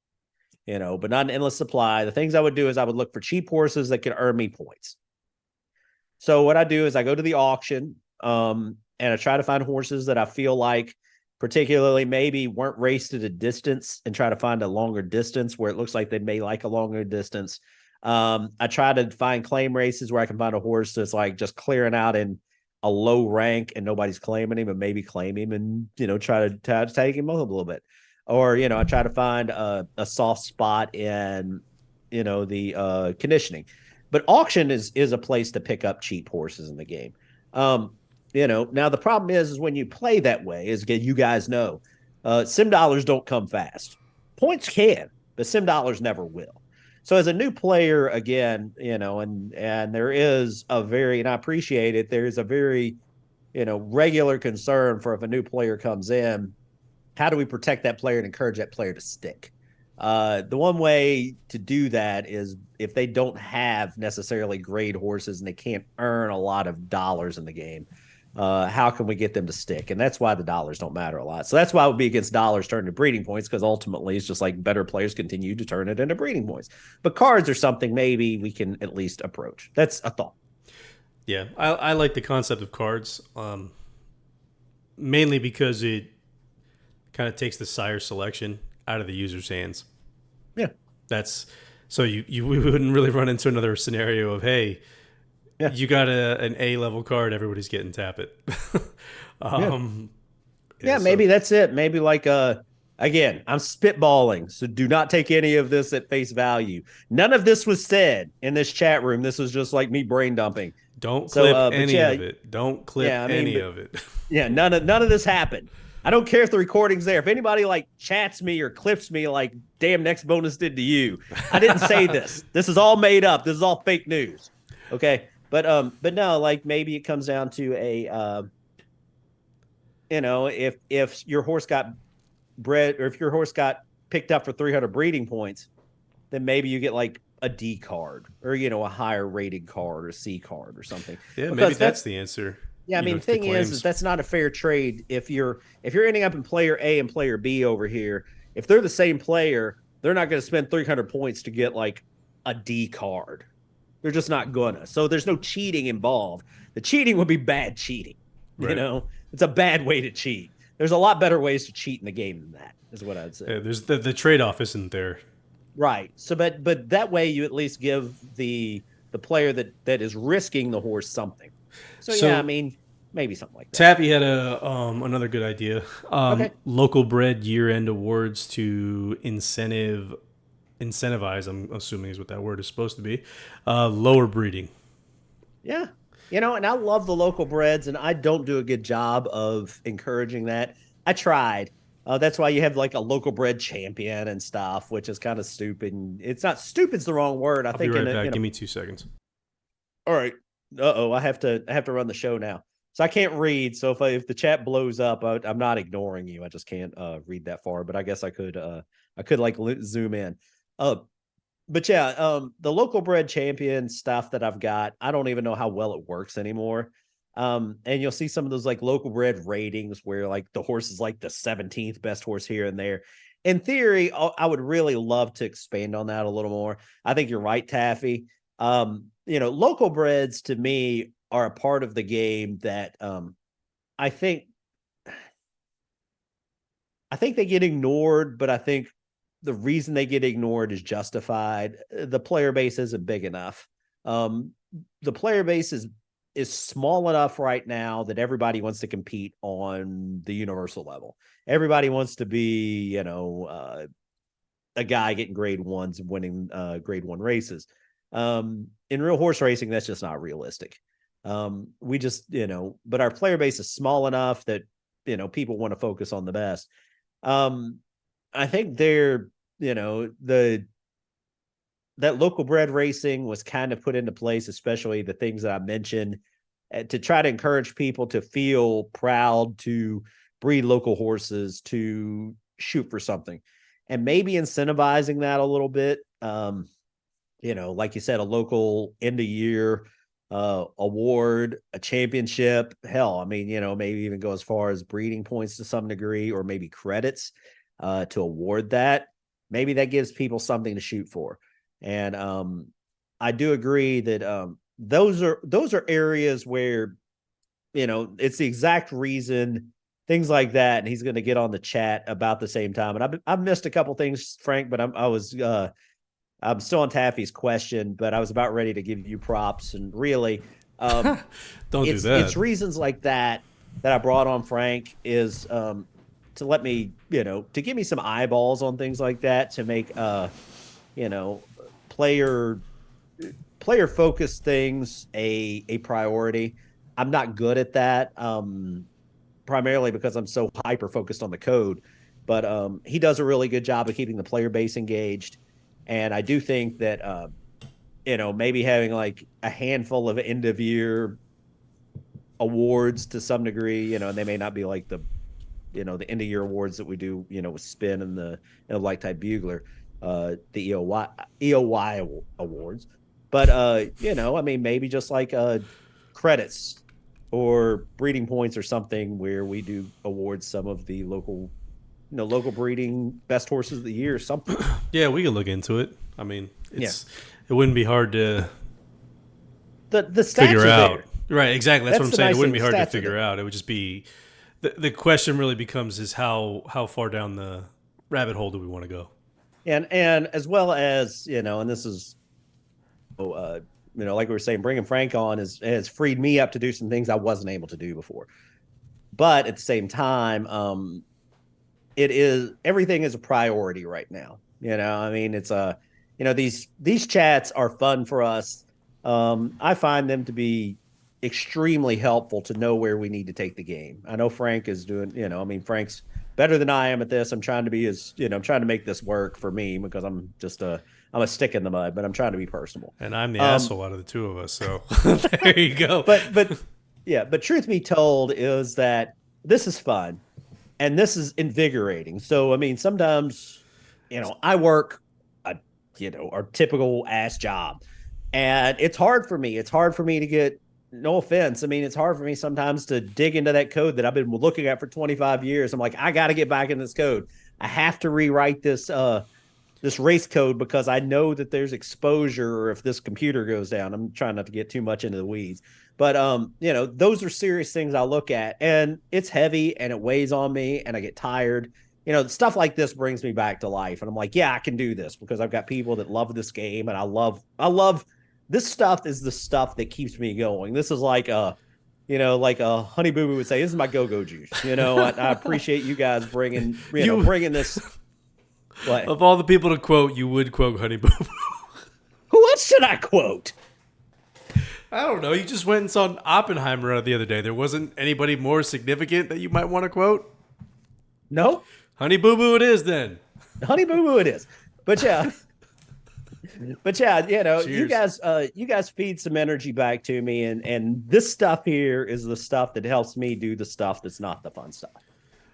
but not an endless supply. The things I would do is I would look for cheap horses that could earn me points. So what I do is I go to the auction, and I try to find horses that I feel like particularly maybe weren't raced at a distance and try to find a longer distance where it looks like they may like a longer distance. I try to find claim races where I can find a horse that's like just clearing out in a low rank and nobody's claiming him, and maybe claim him and, try to take him up a little bit. Or, I try to find a soft spot in, the conditioning. But auction is a place to pick up cheap horses in the game. Now the problem is when you play that way, is you guys know, sim dollars don't come fast. Points can, but sim dollars never will. So as a new player, again, and there is a very, and I appreciate it, there is a very, regular concern for if a new player comes in, how do we protect that player and encourage that player to stick? The one way to do that is if they don't have necessarily great horses and they can't earn a lot of dollars in the game, how can we get them to stick? And that's why the dollars don't matter a lot. So that's why I would be against dollars turning to breeding points, because ultimately it's just like better players continue to turn it into breeding points. But cards are something maybe we can at least approach. That's a thought. Yeah, I like the concept of cards, mainly because it kind of takes the sire selection out of the user's hands. Yeah. That's so we wouldn't really run into another scenario of, hey, Yeah. you got an A level card, everybody's getting tap it. um, Yeah, so maybe that's it. Maybe like again, I'm spitballing, so do not take any of this at face value. None of this was said in this chat room. This was just like me brain dumping. don't So clip but any yeah, of it. Don't clip yeah, I mean, any but of it. yeah, none of this happened. I don't care if the recording's there. If anybody like chats me or clips me like damn next bonus did to you, I didn't say this. This is all made up. This is all fake news. Okay. But no, like maybe it comes down to a if your horse got bred, or if your horse got picked up for 300 breeding points, then maybe you get like a D card, or a higher rated card, or C card or something. Yeah, maybe Because that's that's the answer. yeah, I mean, To the thing is claims. that's not a fair trade. If you're ending up in player A and player B over here, if they're the same player, they're not going to spend 300 points to get like a D card. They're just not gonna. So there's no cheating involved. The cheating would be bad cheating. Right. It's a bad way to cheat. There's a lot better ways to cheat in the game than that, is what I'd say. Yeah, there's the trade off isn't there. Right. So, but that way you at least give the player that is risking the horse something. So yeah, I So mean, maybe something like that. Taffy had a another good idea. Okay. Local bred year end awards to incentivize. I'm assuming is what that word is supposed to be. Lower breeding. Yeah. And I love the local breds, and I don't do a good job of encouraging that. I tried. That's why you have like a local bred champion and stuff, which is kind of stupid. It's not stupid's the wrong word. I I'll be think right back. Give me 2 seconds. all right. Uh-oh, I have to run the show now. So I can't read. So if the chat blows up, I'm not ignoring you. I just can't read that far, but I guess I could like zoom in. Uh but yeah, the local bred champion stuff that I've got, I don't even know how well it works anymore. And you'll see some of those like local bred ratings where like the horse is like the 17th best horse here and there. In theory, I would really love to expand on that a little more. I think you're right, Taffy. Local breds to me are a part of the game that I think I think they get ignored, but I think the reason they get ignored is justified. The player base isn't big enough. Um, the player base is small enough right now that everybody wants to compete on the universal level. Everybody wants to be, a guy getting grade ones and winning grade one races. In real horse racing, that's just not realistic. We just, but our player base is small enough that, people want to focus on the best. I think the that local bred racing was kind of put into place, especially the things that I mentioned, to try to encourage people to feel proud to breed local horses, to shoot for something, and maybe incentivizing that a little bit. Like you said, a local end of year award, a championship. Hell, I mean, maybe even go as far as breeding points to some degree, or maybe credits to award that. Maybe that gives people something to shoot for. And I do agree that those are areas where, it's the exact reason, things like that. And he's going to get on the chat about the same time. And I've missed a couple things, Frank, but I'm still on Taffy's question, but I was about ready to give you props. And really, Don't do that. It's reasons like that I brought on Frank, is to let me, to give me some eyeballs on things like that, to make player focused things a priority. I'm not good at that, primarily because I'm so hyper focused on the code. But he does a really good job of keeping the player base engaged. And I do think that maybe having like a handful of end of year awards to some degree, and they may not be like the end of year awards that we do, with Spin and the Like Type Bugler, the EOY awards. But I mean, maybe just like credits or breeding points or something, where we do award some of the local breeding best horses of the year or something. Yeah, we can look into it. I mean, it wouldn't be hard to the stats figure are out. there. Right, exactly. That's what I'm the saying. nice It wouldn't be thing, hard the to stats are figure there. out. It would just be the question really becomes is how far down the rabbit hole do we want to go? And as well as, and this is, like we were saying, bringing Frank on has freed me up to do some things I wasn't able to do before. But at the same time, everything is a priority right now. I mean, it's these chats are fun for us. I find them to be extremely helpful to know where we need to take the game. I know Frank is doing, I mean, Frank's better than I am at this. I'm trying to be I'm trying to make this work for me, because I'm a stick in the mud, but I'm trying to be personable. And I'm the asshole out of the two of us, so there you go. But truth be told is that this is fun and this is invigorating. So, I mean, sometimes, I work our typical ass job, and it's hard for me. It's hard for me to get, no offense, I mean, it's hard for me sometimes to dig into that code that I've been looking at for 25 years. I'm like, I got to get back in this code. I have to rewrite this race code, because I know that there's exposure if this computer goes down. I'm trying not to get too much into the weeds, but those are serious things I look at, and it's heavy and it weighs on me and I get tired. Stuff like this brings me back to life, and I'm like, yeah, I can do this, because I've got people that love this game, and I love this stuff. Is the stuff that keeps me going. This is like like a Honey Boo Boo would say, this is my go-go juice. I appreciate you guys bringing this. What? Of all the people to quote, you would quote Honey Boo Boo. Who else should I quote? I don't know. You just went and saw Oppenheimer the other day. There wasn't anybody more significant that you might want to quote? No. Honey Boo Boo it is then. Honey Boo Boo it is. But yeah. Cheers. you guys feed some energy back to me, and this stuff here is the stuff that helps me do the stuff that's not the fun stuff.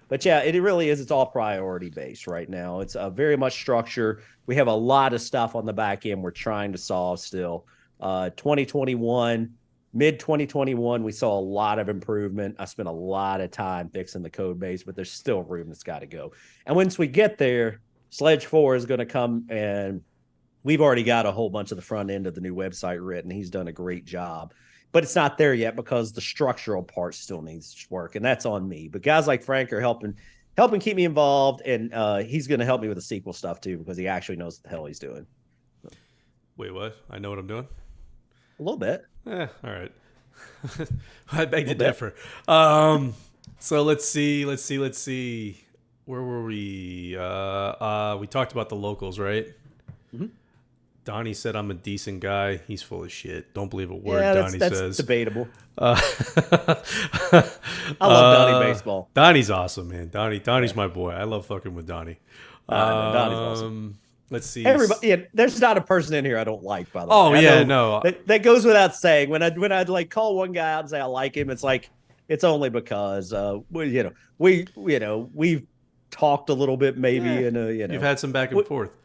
But yeah, it really is. It's all priority based right now. It's very much structure. We have a lot of stuff on the back end we're trying to solve still. 2021, mid 2021, we saw a lot of improvement. I spent a lot of time fixing the code base, but there's still room that's got to go. And once we get there, Sledge 4 is going to come, and we've already got a whole bunch of the front end of the new website written. He's done a great job. But it's not there yet, because the structural part still needs work, and that's on me. But guys like Frank are helping keep me involved, and he's going to help me with the sequel stuff too, because he actually knows what the hell he's doing. Wait, what? I know what I'm doing? A little bit. All right. I beg to differ. So let's see. Where were we? We talked about the locals, right? Mm-hmm. Donnie said I'm a decent guy. He's full of shit. Don't believe a word Yeah, Donnie that's says. debatable. Uh, I love Donnie baseball. Donnie's awesome, man. Donnie's Yeah, my boy. I love fucking with Donnie. I know Donnie's awesome. Let's see. Everybody, yeah, there's not a person in here I don't like. By the way, Oh I yeah, know no. that goes without saying. When I like call one guy out and say I like him, it's like it's only because we've talked a little bit Yeah, maybe, and you've had some back and forth.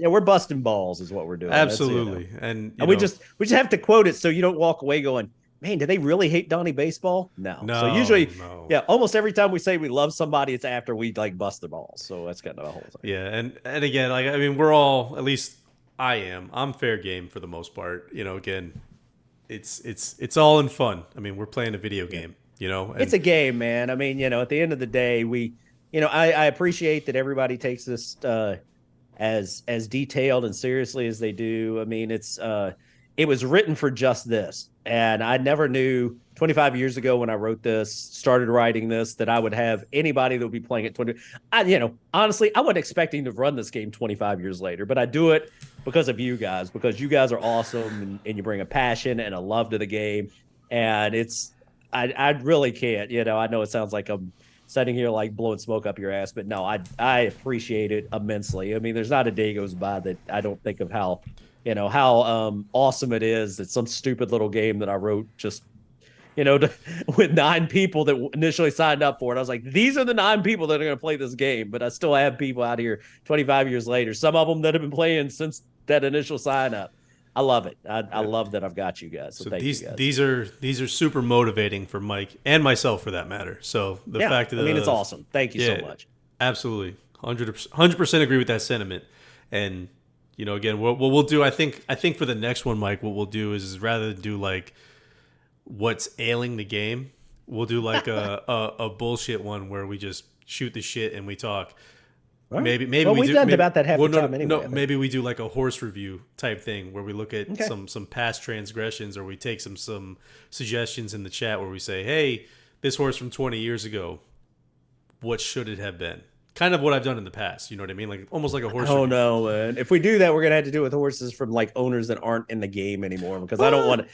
yeah, we're busting balls is what we're doing. That's Absolutely, and and we just have to quote it so you don't walk away going, man, do they really hate Donnie baseball? No. So no, usually, no. yeah, almost every time we say we love somebody, it's after we like bust their balls. So that's kind of a whole thing. Yeah, and again, like I mean, we're all, at least I am. I'm fair game for the most part. Again, it's all in fun. I mean, we're playing a video game. And It's a game, man. I mean, at the end of the day, I appreciate that everybody takes this as detailed and seriously as they do. I mean, it was written for just this. And I never knew 25 years ago when I wrote this, started writing this, that I would have anybody that would be playing it 20. Honestly, I wasn't expecting to run this game 25 years later, but I do it because of you guys, because you guys are awesome and you bring a passion and a love to the game. And I really can't, I know it sounds like I'm sitting here like blowing smoke up your ass, but no, I appreciate it immensely. I mean, there's not a day goes by that I don't think of how awesome it is that some stupid little game that I wrote just with 9 people that initially signed up for it. I was like, these are the 9 people that are going to play this game, but I still have people out here 25 years later, some of them that have been playing since that initial sign up. I love it. I love that I've got you guys. So thank you guys. These are super motivating for Mike and myself for that matter. So the fact that it's awesome. Thank you so much. Absolutely, 100% agree with that sentiment. And again, what we'll do, I think for the next one, Mike, what we'll do is rather than do like what's ailing the game, we'll do like a bullshit one where we just shoot the shit and we talk. Right. Maybe we've done about that half the time anyway. No, maybe we do like a horse review type thing where we look at some past transgressions, or we take some suggestions in the chat where we say, hey, this horse from 20 years ago, what should it have been? Kind of what I've done in the past. You know what I mean? Like almost like a horse. Oh no, man! If we do that, we're gonna have to do it with horses from like owners that aren't in the game anymore, because I don't want to.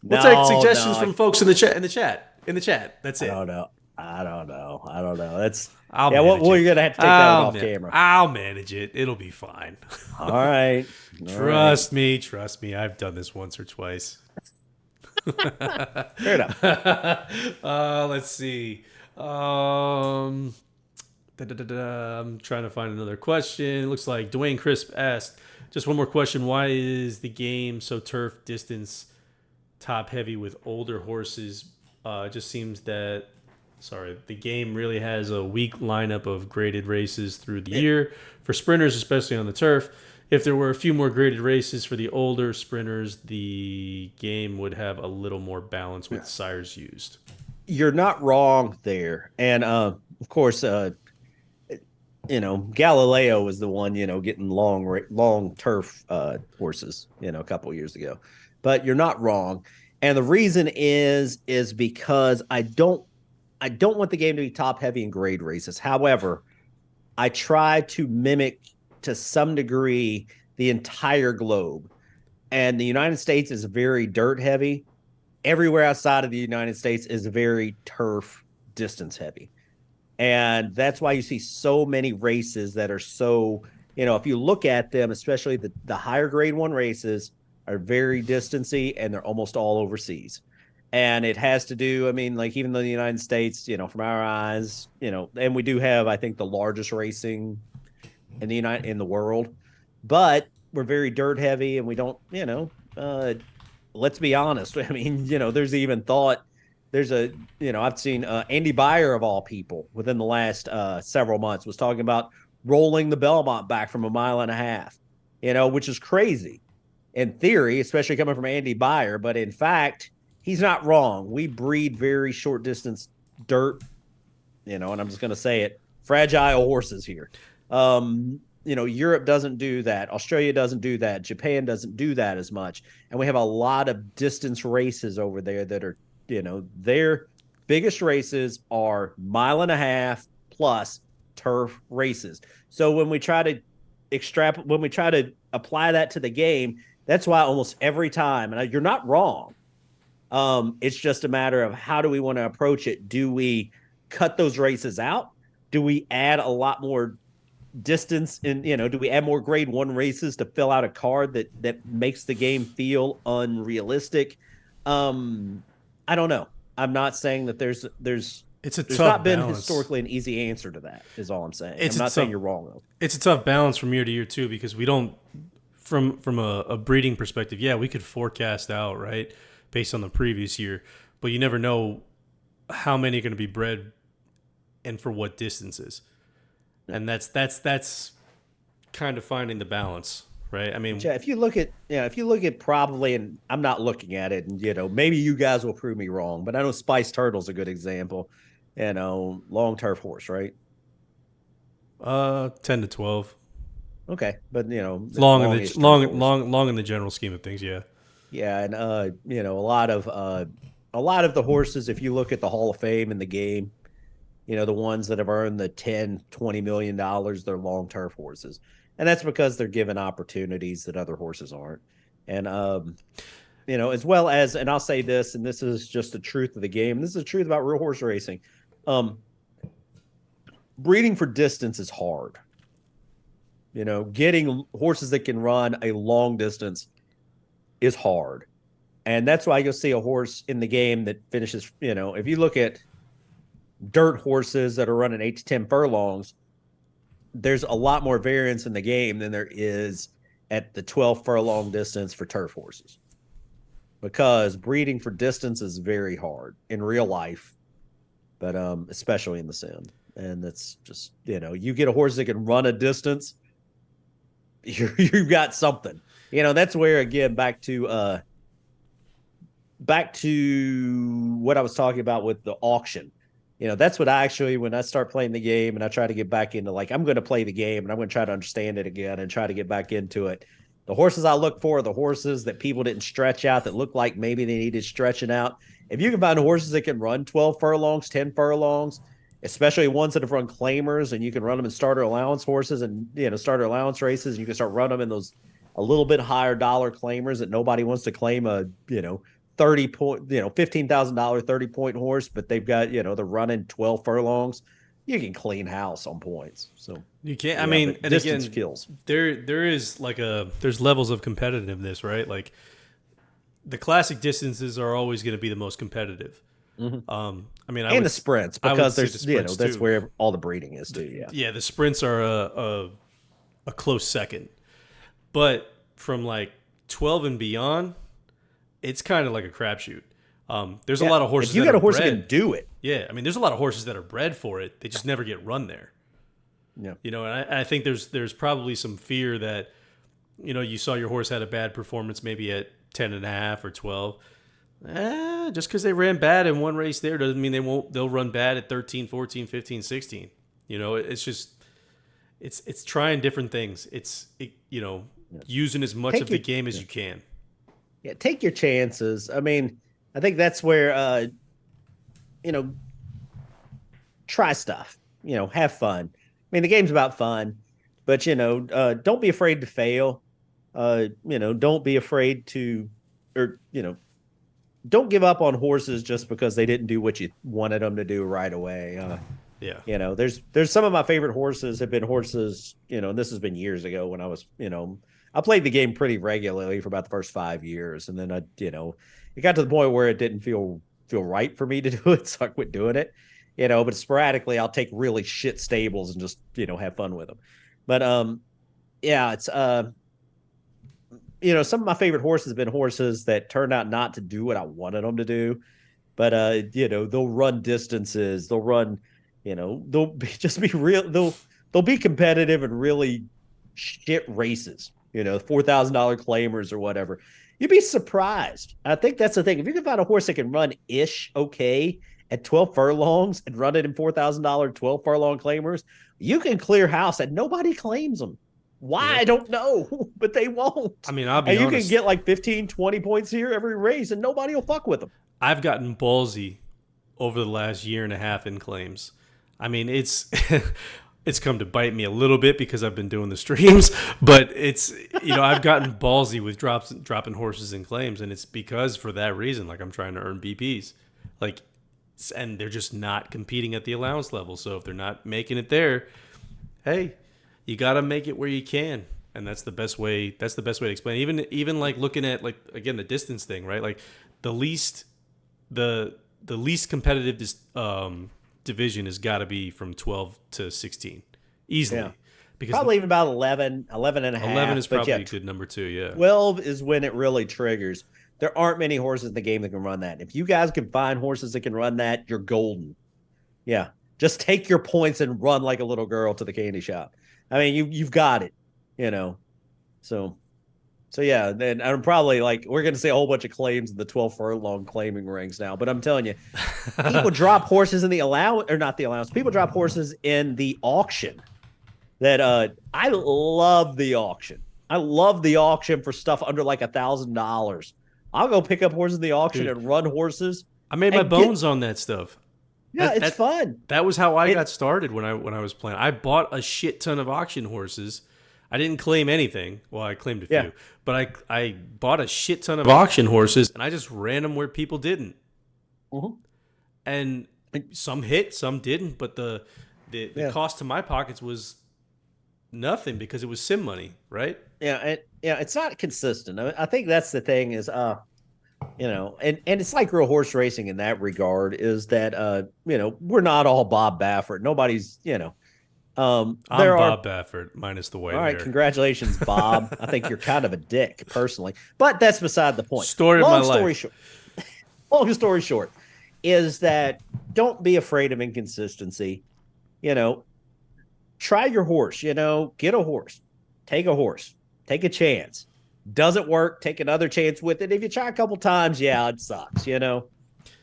We'll take suggestions from folks in the chat. That's it. I don't know. That's you're gonna have to take that one off camera. I'll manage it. It'll be fine. All right. Trust me. I've done this once or twice. Fair enough. Let's see. I'm trying to find another question. It looks like Dwayne Crisp asked, just one more question. Why is the game so turf distance top heavy with older horses? It just seems that, the game really has a weak lineup of graded races through the year for sprinters, especially on the turf. If there were a few more graded races for the older sprinters, the game would have a little more balance with sires used. You're not wrong there. And of course, Galileo was the one, getting long turf horses, a couple years ago. But you're not wrong. And the reason is because I don't want the game to be top heavy in grade races. However, I try to mimic to some degree the entire globe. And the United States is very dirt heavy. Everywhere outside of the United States is very turf distance heavy. And that's why you see so many races that are so, if you look at them, especially the higher grade 1 races are very distancy, and they're almost all overseas. And it has to do, I mean, like even though the United States, from our eyes, and we do have, I think, the largest racing in the world, but we're very dirt heavy, and we don't, let's be honest. I mean, there's even thought, I've seen Andy Byer of all people within the last several months was talking about rolling the Belmont back from 1.5 miles, which is crazy in theory, especially coming from Andy Byer. But in fact, he's not wrong. We breed very short distance dirt, and I'm just going to say it, fragile horses here. Europe doesn't do that. Australia doesn't do that. Japan doesn't do that as much. And we have a lot of distance races over there that are, their biggest races are 1.5 mile plus turf races. So when we try to when we try to apply that to the game, that's why almost every time, and you're not wrong. It's just a matter of how do we want to approach it? Do we cut those races out? Do we add a lot more distance and do we add more grade 1 races to fill out a card that makes the game feel unrealistic? I don't know. I'm not saying that there's it's a there's tough not been balance. historically an easy answer to that is all I'm saying. It's I'm a not saying tough- you're wrong though. It's a tough balance from year to year too, because we don't from a breeding perspective. Yeah, we could forecast out right based on the previous year, but you never know how many are going to be bred and for what distances, and that's kind of finding the balance, right? I mean, Yeah, if you look at probably, and I'm not looking at it, and maybe you guys will prove me wrong, but I know Spice Turtle's a good example. Long turf horse, right? 10 to 12, Okay, but long in longish the turf horse. long in the general scheme of things. Yeah, Yeah, and a lot of the horses, if you look at the Hall of Fame in the game, the ones that have earned the 10, $20 million, they're long turf horses. And that's because they're given opportunities that other horses aren't. And as well as, and I'll say this, and this is just the truth of the game. This is the truth about real horse racing. Breeding for distance is hard. Getting horses that can run a long distance is hard. And that's why you'll see a horse in the game that finishes, if you look at dirt horses that are running 8 to 10 furlongs, there's a lot more variance in the game than there is at the 12 furlong distance for turf horses, because breeding for distance is very hard in real life, but especially in the sim. And that's just, you get a horse that can run a distance, you've got something. That's where, again, back to what I was talking about with the auction. That's what I actually, when I start playing the game and I try to get back into, like, I'm going to play the game and I'm going to try to understand it again and try to get back into it. The horses I look for are the horses that people didn't stretch out, that look like maybe they needed stretching out. If you can find horses that can run 12 furlongs, 10 furlongs, especially ones that have run claimers, and you can run them in starter allowance horses and, starter allowance races, and you can start running them in those a little bit higher dollar claimers that nobody wants to claim a, 30 point, $15,000, 30-point horse, but they've got, they're running 12 furlongs. You can clean house on points. So you can't. I mean, and distance again, kills. There is there's levels of competitiveness, right? Like the classic distances are always going to be the most competitive. Mm-hmm. I mean, the sprints, because there's that's too. where all the breeding is too. Yeah, yeah, the sprints are a close second, but from like 12 and beyond, it's kind of like a crapshoot. There's a lot of horses. If you got a horse that can do it, yeah. I mean, there's a lot of horses that are bred for it. They just never get run there. Yeah, and I think there's probably some fear that, you saw your horse had a bad performance maybe at 10.5 or 12. Just because they ran bad in one race there doesn't mean they'll run bad at 13, 14, 15, 16. It's just it's trying different things. Using as much of the game as you can. Yeah, take your chances. I mean, I think that's where try stuff. Have fun. I mean, the game's about fun, but don't be afraid to fail. Don't be afraid to, or don't give up on horses just because they didn't do what you wanted them to do right away. Yeah. There's some of my favorite horses have been horses, and this has been years ago when I was, I played the game pretty regularly for about the first 5 years. And then it got to the point where it didn't feel right for me to do it. So I quit doing it, but sporadically I'll take really shit stables and just, have fun with them. But, yeah, it's, some of my favorite horses have been horses that turned out not to do what I wanted them to do, but they'll run distances, they'll run, just be real, they'll be competitive and really shit races, $4,000 claimers or whatever. You'd be surprised. I think that's the thing. If you can find a horse that can run okay at 12 furlongs and run it in $4,000 12 furlong claimers, you can clear house and nobody claims them. Why? Yeah. I don't know, but they won't. I mean, I'll be honest. You can get like 15, 20 points here every race and nobody will fuck with them. I've gotten ballsy over the last year and a half in claims. I mean, it's it's come to bite me a little bit because I've been doing the streams, but it's, I've gotten ballsy with dropping horses and claims, and it's because for that reason, like I'm trying to earn BPs, like, and they're just not competing at the allowance level. So if they're not making it there, hey, you got to make it where you can. And that's the best way. That's the best way to explain it. Even like looking at, like, again, the distance thing, right? Like the least competitive division has got to be from 12 to 16 easily. Yeah. Because Probably even about 11 and a half. 11 is but probably yeah, a good number too. Yeah. 12 is when it really triggers. There aren't many horses in the game that can run that. If you guys can find horses that can run that, you're golden. Yeah. Just take your points and run like a little girl to the candy shop. I mean, you've got it, So yeah, then I'm probably like, we're going to see a whole bunch of claims in the 12 furlong claiming ranks now. But I'm telling you, people drop horses in the allowance, or not the allowance. People drop horses in the auction. That I love the auction. I love the auction for stuff under like $1,000. I'll go pick up horses in the auction and run horses. I made my bones on that stuff. Yeah, it's fun. That was how I got started when I was playing. I bought a shit ton of auction horses. I didn't claim anything. Well, I claimed a few, but I bought a shit ton of auction horses, and I just ran them where people didn't. Mm-hmm. And some hit, some didn't. But the cost to my pockets was nothing because it was sim money, right? Yeah, it's not consistent. I think that's the thing is, and it's like real horse racing in that regard is that, we're not all Bob Baffert. Nobody's, I'm Bob Baffert minus the white hair. All right, congratulations, Bob. I think you're kind of a dick, personally, but that's beside the point. Long story short is that don't be afraid of inconsistency. Try your horse. Get a horse, take a chance. Doesn't work, take another chance with it. If you try a couple times, it sucks.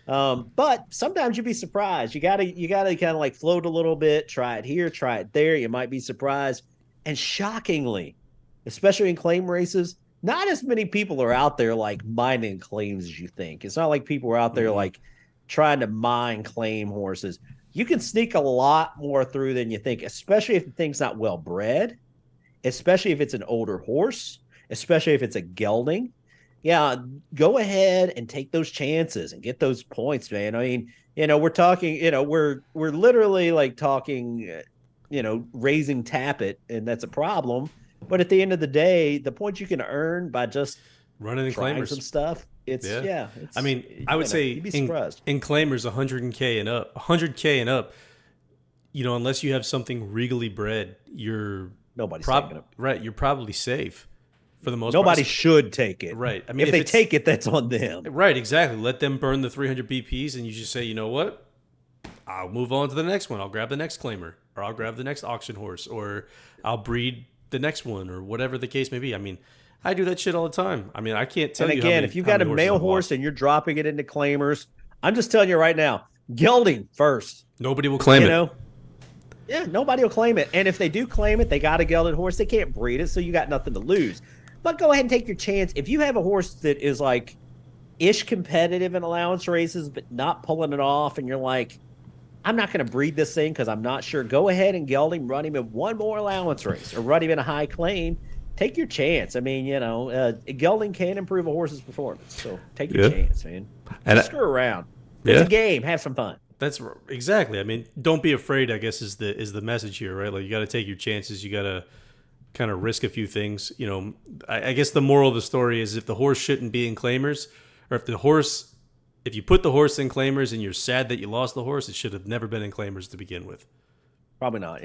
But sometimes you'd be surprised. You gotta kind of like float a little bit, try it here, try it there. You might be surprised. And shockingly, especially in claim races, not as many people are out there like mining claims as you think. It's not like people are out there like trying to mine claim horses. You can sneak a lot more through than you think, especially if the thing's not well bred, especially if it's an older horse, especially if it's a gelding. Yeah, go ahead and take those chances and get those points, man. I mean, we're talking, we're literally like talking, raising Tappet, and that's a problem. But at the end of the day, the points you can earn by just running and claimers some stuff, it's. I mean, I would say you'd be surprised. In claimers, 100K and up, unless you have something regally bred, nobody's taking it. Right, you're probably safe. For the most Nobody part. should take it. Right. I mean, if they take it, that's on them. Right, exactly. Let them burn the 300 BPs, and you just say, you know what? I'll move on to the next one. I'll grab the next claimer, or I'll grab the next auction horse, or I'll breed the next one, or whatever the case may be. I mean, I do that shit all the time. I mean, I can't tell you. And again, if you've got a male horse and you're dropping it into claimers, I'm just telling you right now, gelding first. Nobody will claim it. Yeah, nobody will claim it. And if they do claim it, they got a gelded horse. They can't breed it, so you got nothing to lose. But go ahead and take your chance. If you have a horse that is like ish competitive in allowance races, but not pulling it off, and you're like, I'm not going to breed this thing because I'm not sure. Go ahead and geld him, run him in one more allowance race, or run him in a high claim. Take your chance. I mean, gelding can improve a horse's performance. So take your chance, man. And screw around. It's a game. Have some fun. That's exactly. I mean, don't be afraid, I guess, is the message here, right? Like, you got to take your chances. You got to kind of risk a few things. I guess the moral of the story is if the horse shouldn't be in claimers, or if you put the horse in claimers and you're sad that you lost the horse, it should have never been in claimers to begin with. Probably not,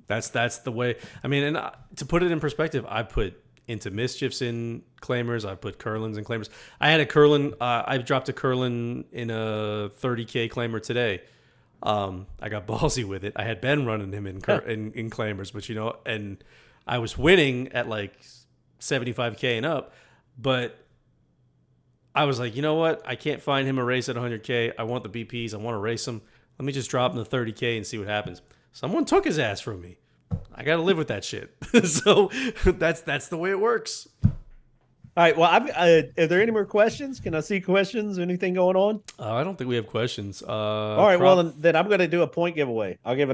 That's the way. I mean, and to put it in perspective, I put Into Mischiefs in claimers. I put Curlins in claimers. I had a Curlin. I dropped a Curlin in a 30K claimer today. I got ballsy with it. I had Ben running him in claimers, but and I was winning at like 75K and up, but I was like, you know what? I can't find him a race at 100K. I want the BPs. I want to race him. Let me just drop him to 30K and see what happens. Someone took his ass from me. I got to live with that shit. So that's the way it works. All right. Well, are there any more questions? Can I see questions? Anything going on? I don't think we have questions. All right. Well, then I'm going to do a point giveaway. I'll give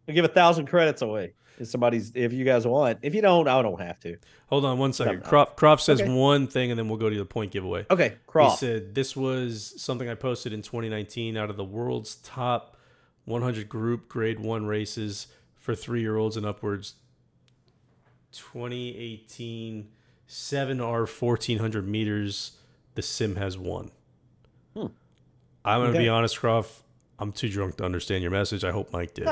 I'll give 1,000 credits away if you guys want. If you don't, I don't have to. Hold on one second. I'm- Croft says okay. one thing, and then we'll go to the point giveaway. Okay, He Croft. said this was something I posted in 2019 out of the world's top 100 group grade 1 races for 3-year-olds and upwards. 2018 7R 1400 meters. The sim has won. I'm going to be honest, Croft. I'm too drunk to understand your message. I hope Mike did.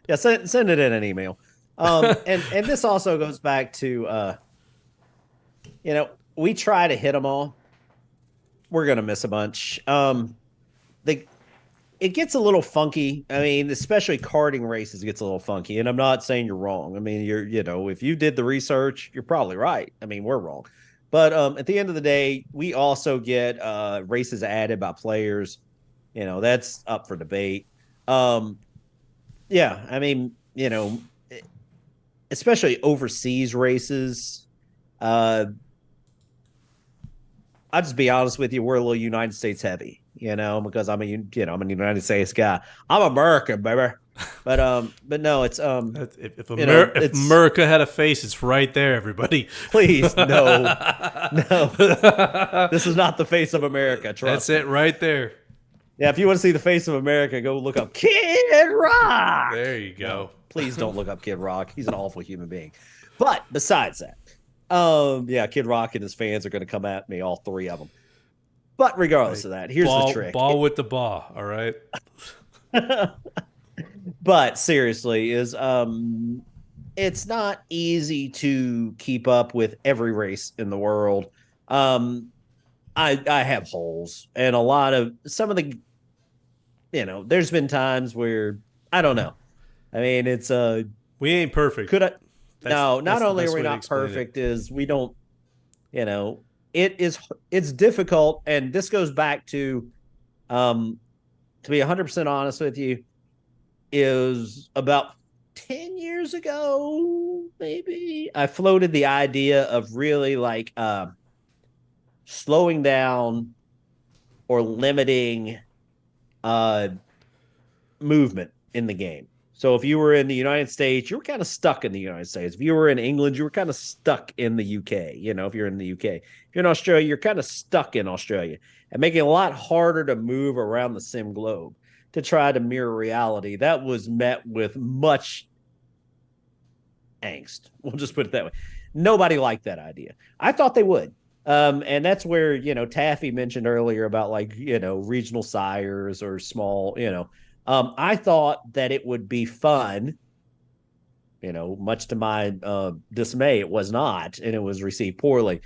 Yeah, send it in an email. And this also goes back to we try to hit them all. We're gonna miss a bunch. It gets a little funky. I mean, especially karting races gets a little funky. And I'm not saying you're wrong. I mean, if you did the research, you're probably right. I mean, we're wrong. But at the end of the day, we also get races added by players. That's up for debate. Yeah, I mean, especially overseas races. I'll just be honest with you, we're a little United States heavy, because I'm a United States guy. I'm American, baby. But no, it's if America had a face, it's right there, everybody. Please, no. This is not the face of America. That's it right there. Yeah, if you want to see the face of America, go look up Kid Rock. There you go. No, please don't look up Kid Rock. He's an awful human being. But besides that, Kid Rock and his fans are going to come at me, all three of them. But regardless of that, here's the trick. Ball with the ball, all right? But seriously, it's not easy to keep up with every race in the world. I have holes, and some of the, there's been times where I don't know. I mean, it's we ain't perfect. Not only are we not perfect, is we don't, it's difficult, and this goes back to be 100% honest with you, is about 10 years ago, maybe, I floated the idea of really slowing down or limiting movement in the game. So if you were in the United States, you were kind of stuck in the United States. If you were in England, you were kind of stuck in the UK. If you're in the UK, if you're in Australia, you're kind of stuck in Australia, and making it a lot harder to move around the sim globe to try to mirror reality. That was met with much angst. We'll just put it that way. Nobody liked that idea. I thought they would. And that's where, Taffy mentioned earlier about regional sires or small, I thought that it would be fun, much to my dismay, it was not, and it was received poorly,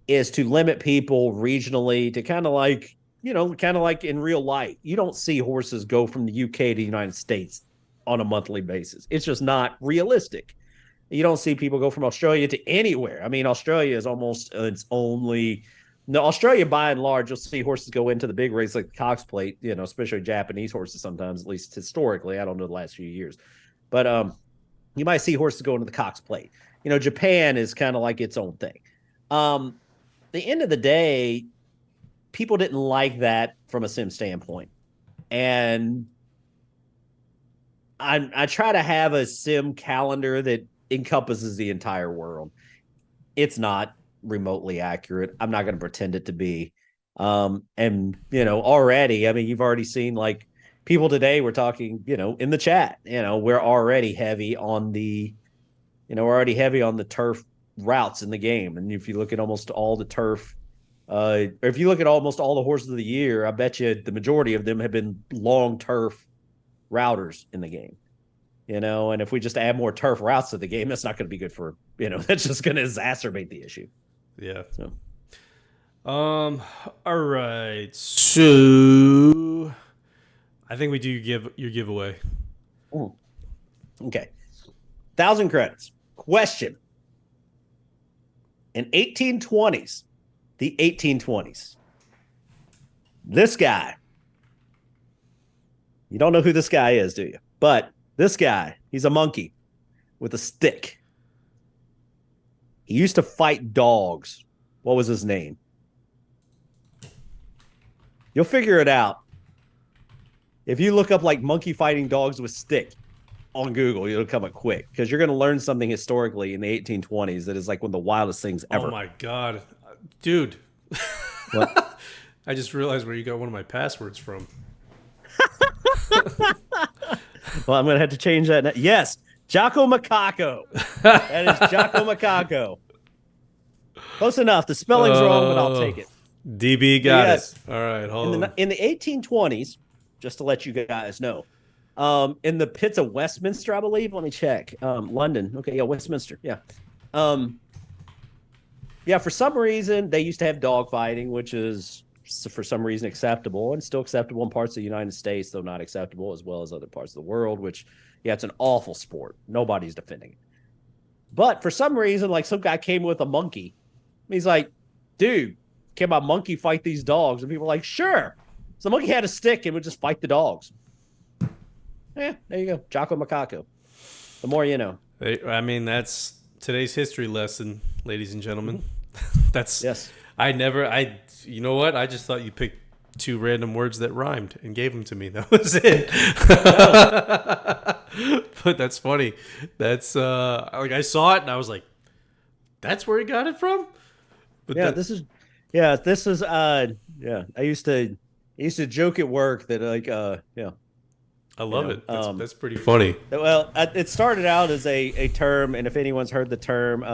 is to limit people regionally to kind of like in real life. You don't see horses go from the UK to the United States on a monthly basis. It's just not realistic. You don't see people go from Australia to anywhere. I mean, Australia is almost Australia, by and large, you'll see horses go into the big race like the Cox Plate, especially Japanese horses sometimes, at least historically. I don't know the last few years. But you might see horses go into the Cox Plate. Japan is kind of like its own thing. The end of the day, people didn't like that from a sim standpoint. And I try to have a sim calendar that encompasses the entire world. It's not remotely accurate. I'm not going to pretend it to be. Already, I mean, you've already seen people today were talking, in the chat, we're already heavy on the turf routes in the game. And if you look at almost all the turf, or if you look at almost all the horses of the year, I bet you the majority of them have been long turf routers in the game. And if we just add more turf routes to the game, that's not going to be good for, that's just going to exacerbate the issue. Yeah. So, all right. So I think we do give your giveaway. Okay. 1,000 credits. Question. In the 1820s, this guy, you don't know who this guy is, do you? But this guy, he's a monkey with a stick. He used to fight dogs. What was his name? You'll figure it out if you look up monkey fighting dogs with stick. on Google. It'll come up quick because you're going to learn something historically in the 1820s that is like one of the wildest things ever. Oh my god, dude! What? I just realized where you got one of my passwords from. Well, I'm going to have to change that. Yes, Jocko Macaco. That is Jocko Macaco. Close enough. The spelling's wrong, but I'll take it. DB got Yes. it. All right, hold on. In the 1820s, just to let you guys know, in the pits of Westminster, I believe. Let me check. London. Okay, yeah, Westminster. Yeah. Yeah, for some reason, they used to have dog fighting, which is for some reason acceptable and still acceptable in parts of the United States, though not acceptable as well as other parts of the world, which, yeah, it's an awful sport. Nobody's defending it. But for some reason, like some guy came with a monkey. He's like, dude, can my monkey fight these dogs? And people are like, sure. So the monkey had a stick and would just fight the dogs. Yeah, there you go. Jocko Macaco. The more you know. I mean, that's today's history lesson, ladies and gentlemen. That's Yes. You know what? I just thought you picked two random words that rhymed and gave them to me. That was it. But that's funny. That's like I saw it and I was like, that's where he got it from? But Yeah, this is yeah. I used to joke at work that like yeah. I love know, it. That's pretty funny. Well, it started out as a term, and if anyone's heard the term,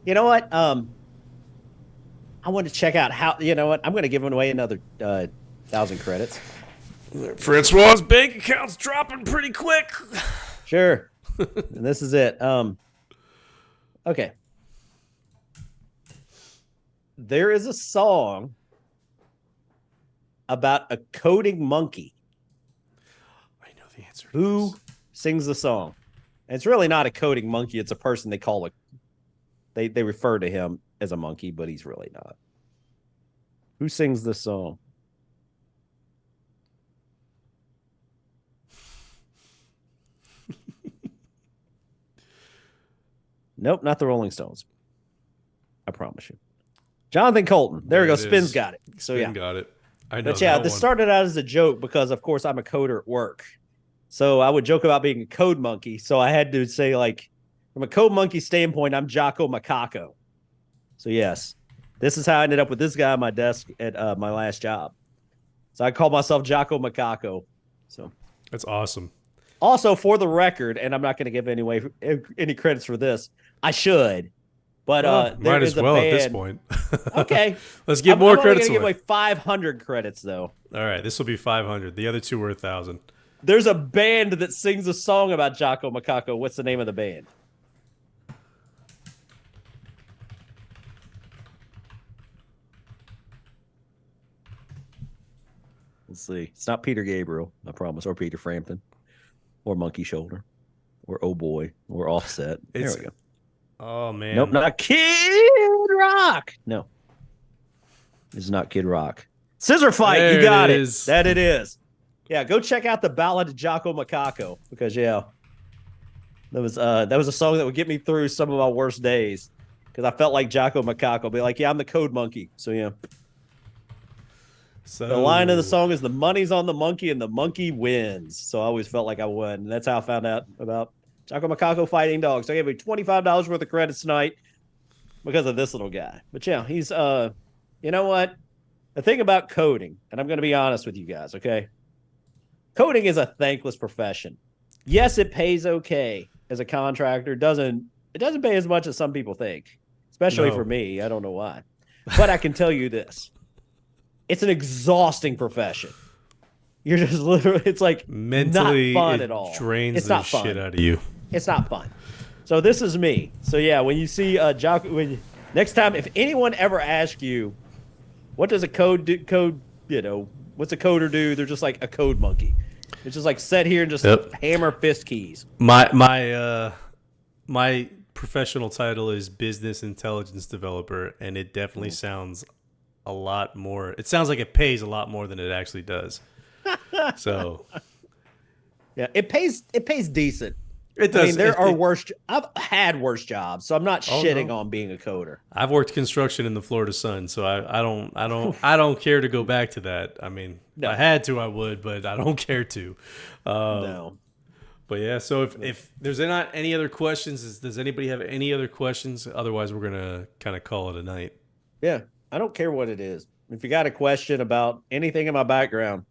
you know what? I want to check out how. You know what? I'm going to give away another 1,000 credits. Francois's bank account's dropping pretty quick. Sure. And this is it. Okay. There is a song about a coding monkey. I know the answer. Who sings the song? And it's really not a coding monkey. It's a person they call it. They refer to him as a monkey, but he's really not. Who sings this song? Nope, not the Rolling Stones. I promise you. Jonathan Colton. There we go. Spin's got it. So Spin yeah. got it. I know. But yeah, that this one. started out as a joke because, of course, I'm a coder at work. So I would joke about being a code monkey. So I had to say, like, from a code monkey standpoint, I'm Jocko Macaco. So yes, this is how I ended up with this guy on my desk at my last job. So I call myself Jocko Macaco. So That's awesome. also, for the record, and I'm not going to give any credits for this, I should. But there might is as well a band. at this point. Okay, Let's give more I'm credits only away. going to give away 500 credits though. All right, this will be 500. The other two were 1,000. There's a band that sings a song about Jocko Macaco. What's the name of the band? Let's see. It's not Peter Gabriel, I promise, or Peter Frampton, or Monkey Shoulder, or Oh Boy, or Offset. There we go. Oh man. Nope, not Kid Rock. No, it's not Kid Rock. Scissor Fight. There You got it it. is. That it is. Yeah, go check out the Ballad of Jocko Macaco because yeah, that was a song that would get me through some of my worst days because I felt like Jocko Macaco. Be like, yeah, I'm the code monkey. So yeah, So the line of the song is "The money's on the monkey and the monkey wins." So I always felt like I won, and that's how I found out about Jocko Macaco fighting dogs. So I gave me $25 worth of credits tonight because of this little guy. But yeah, he's you know what? The thing about coding, and I'm going to be honest with you guys, okay? Coding is a thankless profession. Yes, it pays okay as a contractor. It doesn't pay as much as some people think, especially No. for me. I don't know why. But I can tell you this. It's an exhausting profession. You're just literally, it's like mentally not fun it at all. drains It's the not fun. shit out of you. It's not fun. So this is me. So yeah, when you see Jocko, next time, if anyone ever asks you, what does a code, you know, what's a coder do? They're just like a code monkey. It's just like sit here and just Yep. hammer fist keys. My professional title is business intelligence developer, and it definitely sounds a lot more. It sounds like it pays a lot more than it actually does. So Yeah, it pays decent. it does. I mean, there are it- worse. I've had worse jobs, so I'm not Oh, shitting no. on being a coder. I've worked construction in the Florida sun, so I don't care to go back to that. I mean, No. if I had to, I would, but I don't care to. No. But yeah, so if there's not any other questions, does anybody have any other questions? Otherwise, we're gonna kind of call it a night. Yeah, I don't care what it is. If you got a question about anything in my background,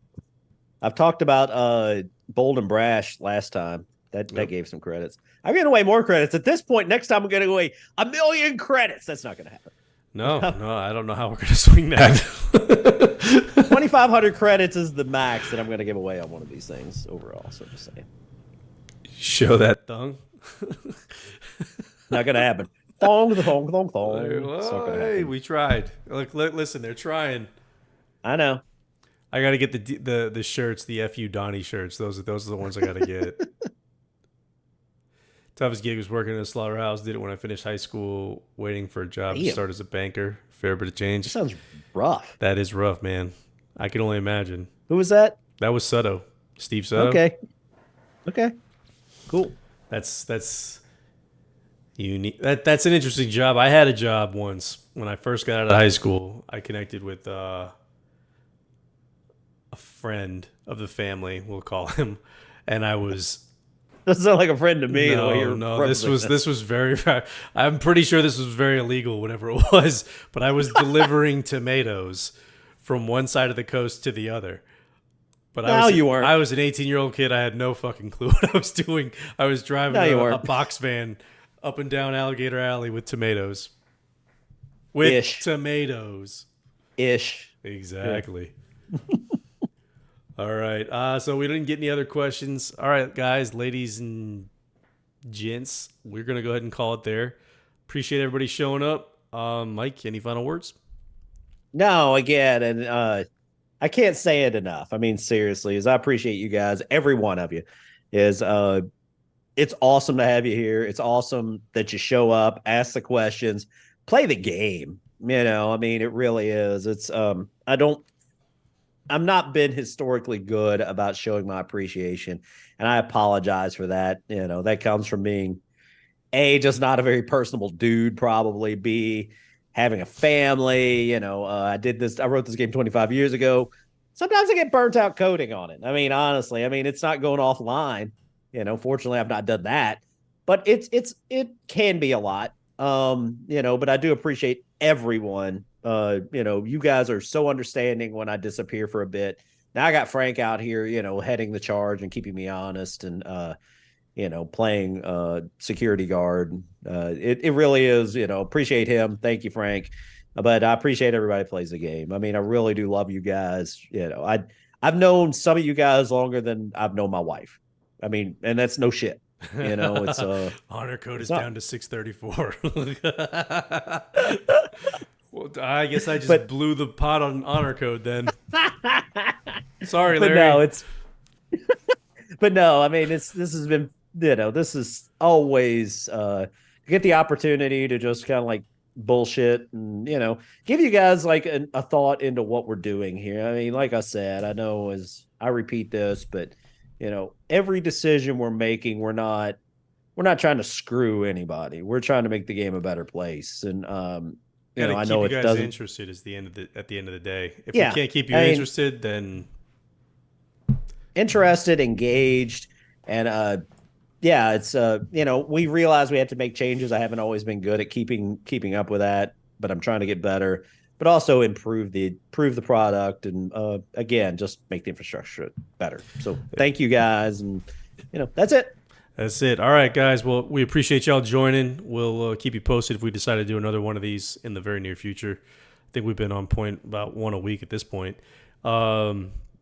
I've talked about Bold and Brash last time. That gave some credits. I'm giving away more credits. At this point, next time I'm going to give away 1,000,000 credits. That's not going to happen. No, I don't know how we're going to swing that. 2,500 credits is the max that I'm going to give away on one of these things overall. So just saying. Show that thong. Not going to happen. Thong, thong, thong, thong. Hey, we tried. Look, listen, they're trying. I know. I got to get the shirts, the FU Donnie shirts. Those are the ones I got to get. Toughest gig was working in a slaughterhouse. Did it when I finished high school, waiting for a job to start as a banker. Fair bit of change. That sounds rough. That is rough, man. I can only imagine. Who was that? That was Soto. Steve Soto. Okay. Cool. That's unique. That's an interesting job. I had a job once when I first got out of high school. I connected with a friend of the family, we'll call him, and I was. Doesn't sound like a friend to me. No. This was very. I'm pretty sure this was very illegal, whatever it was. But I was delivering tomatoes from one side of the coast to the other. But you weren't. I was an 18-year-old kid. I had no fucking clue what I was doing. I was driving a box van up and down Alligator Alley with tomatoes. Tomatoes. Ish. Exactly. Yeah. All right. So we didn't get any other questions. All right, guys, ladies and gents, we're going to go ahead and call it there. Appreciate everybody showing up. Mike, any final words? No, again, and I can't say it enough. I mean, seriously, I appreciate you guys. Every one of you it's awesome to have you here. It's awesome that you show up, ask the questions, play the game. I mean, it really is. It's I'm not been historically good about showing my appreciation, and I apologize for that. That comes from being A, just not a very personable dude, probably. B, having a family. I wrote this game 25 years ago. Sometimes I get burnt out coding on it. I mean, honestly, it's not going offline. Fortunately, I've not done that, but it can be a lot. But I do appreciate everyone. You guys are so understanding when I disappear for a bit. Now I got Frank out here, heading the charge and keeping me honest and, playing security guard. It really is, appreciate him. Thank you, Frank. But I appreciate everybody who plays the game. I mean, I really do love you guys. I've known some of you guys longer than I've known my wife. I mean, and that's no shit. It's honor code is down to 634. Well, I guess I just blew the pot on honor code then. Sorry, Larry. But no, I mean, this has been, this is always get the opportunity to just kind of like bullshit and, give you guys like a thought into what we're doing here. I mean, like I said, I know I repeat this, but every decision we're making, we're not trying to screw anybody. We're trying to make the game a better place. And, I know it doesn't. Interested is at the end of the day. If we can't keep you interested, then interested, engaged, and it's we realize we have to make changes. I haven't always been good at keeping up with that, but I'm trying to get better. But also improve the product and again, just make the infrastructure better. So thank you guys, and that's it. That's it. All right, guys. Well, we appreciate y'all joining. We'll keep you posted if we decide to do another one of these in the very near future. I think we've been on point about one a week at this point. I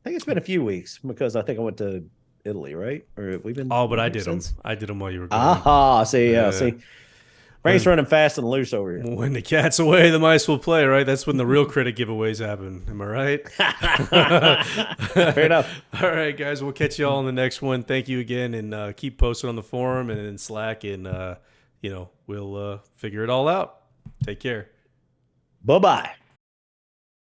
think it's been a few weeks because I think I went to Italy, right? Or have we been? Oh, but I did them. I did them while you were gone. See. Frank's running fast and loose over here. When the cat's away, the mice will play, right? That's when the real critic giveaways happen. Am I right? Fair enough. All right, guys. We'll catch you all on the next one. Thank you again, and keep posting on the forum and in Slack, and we'll figure it all out. Take care. Bye-bye.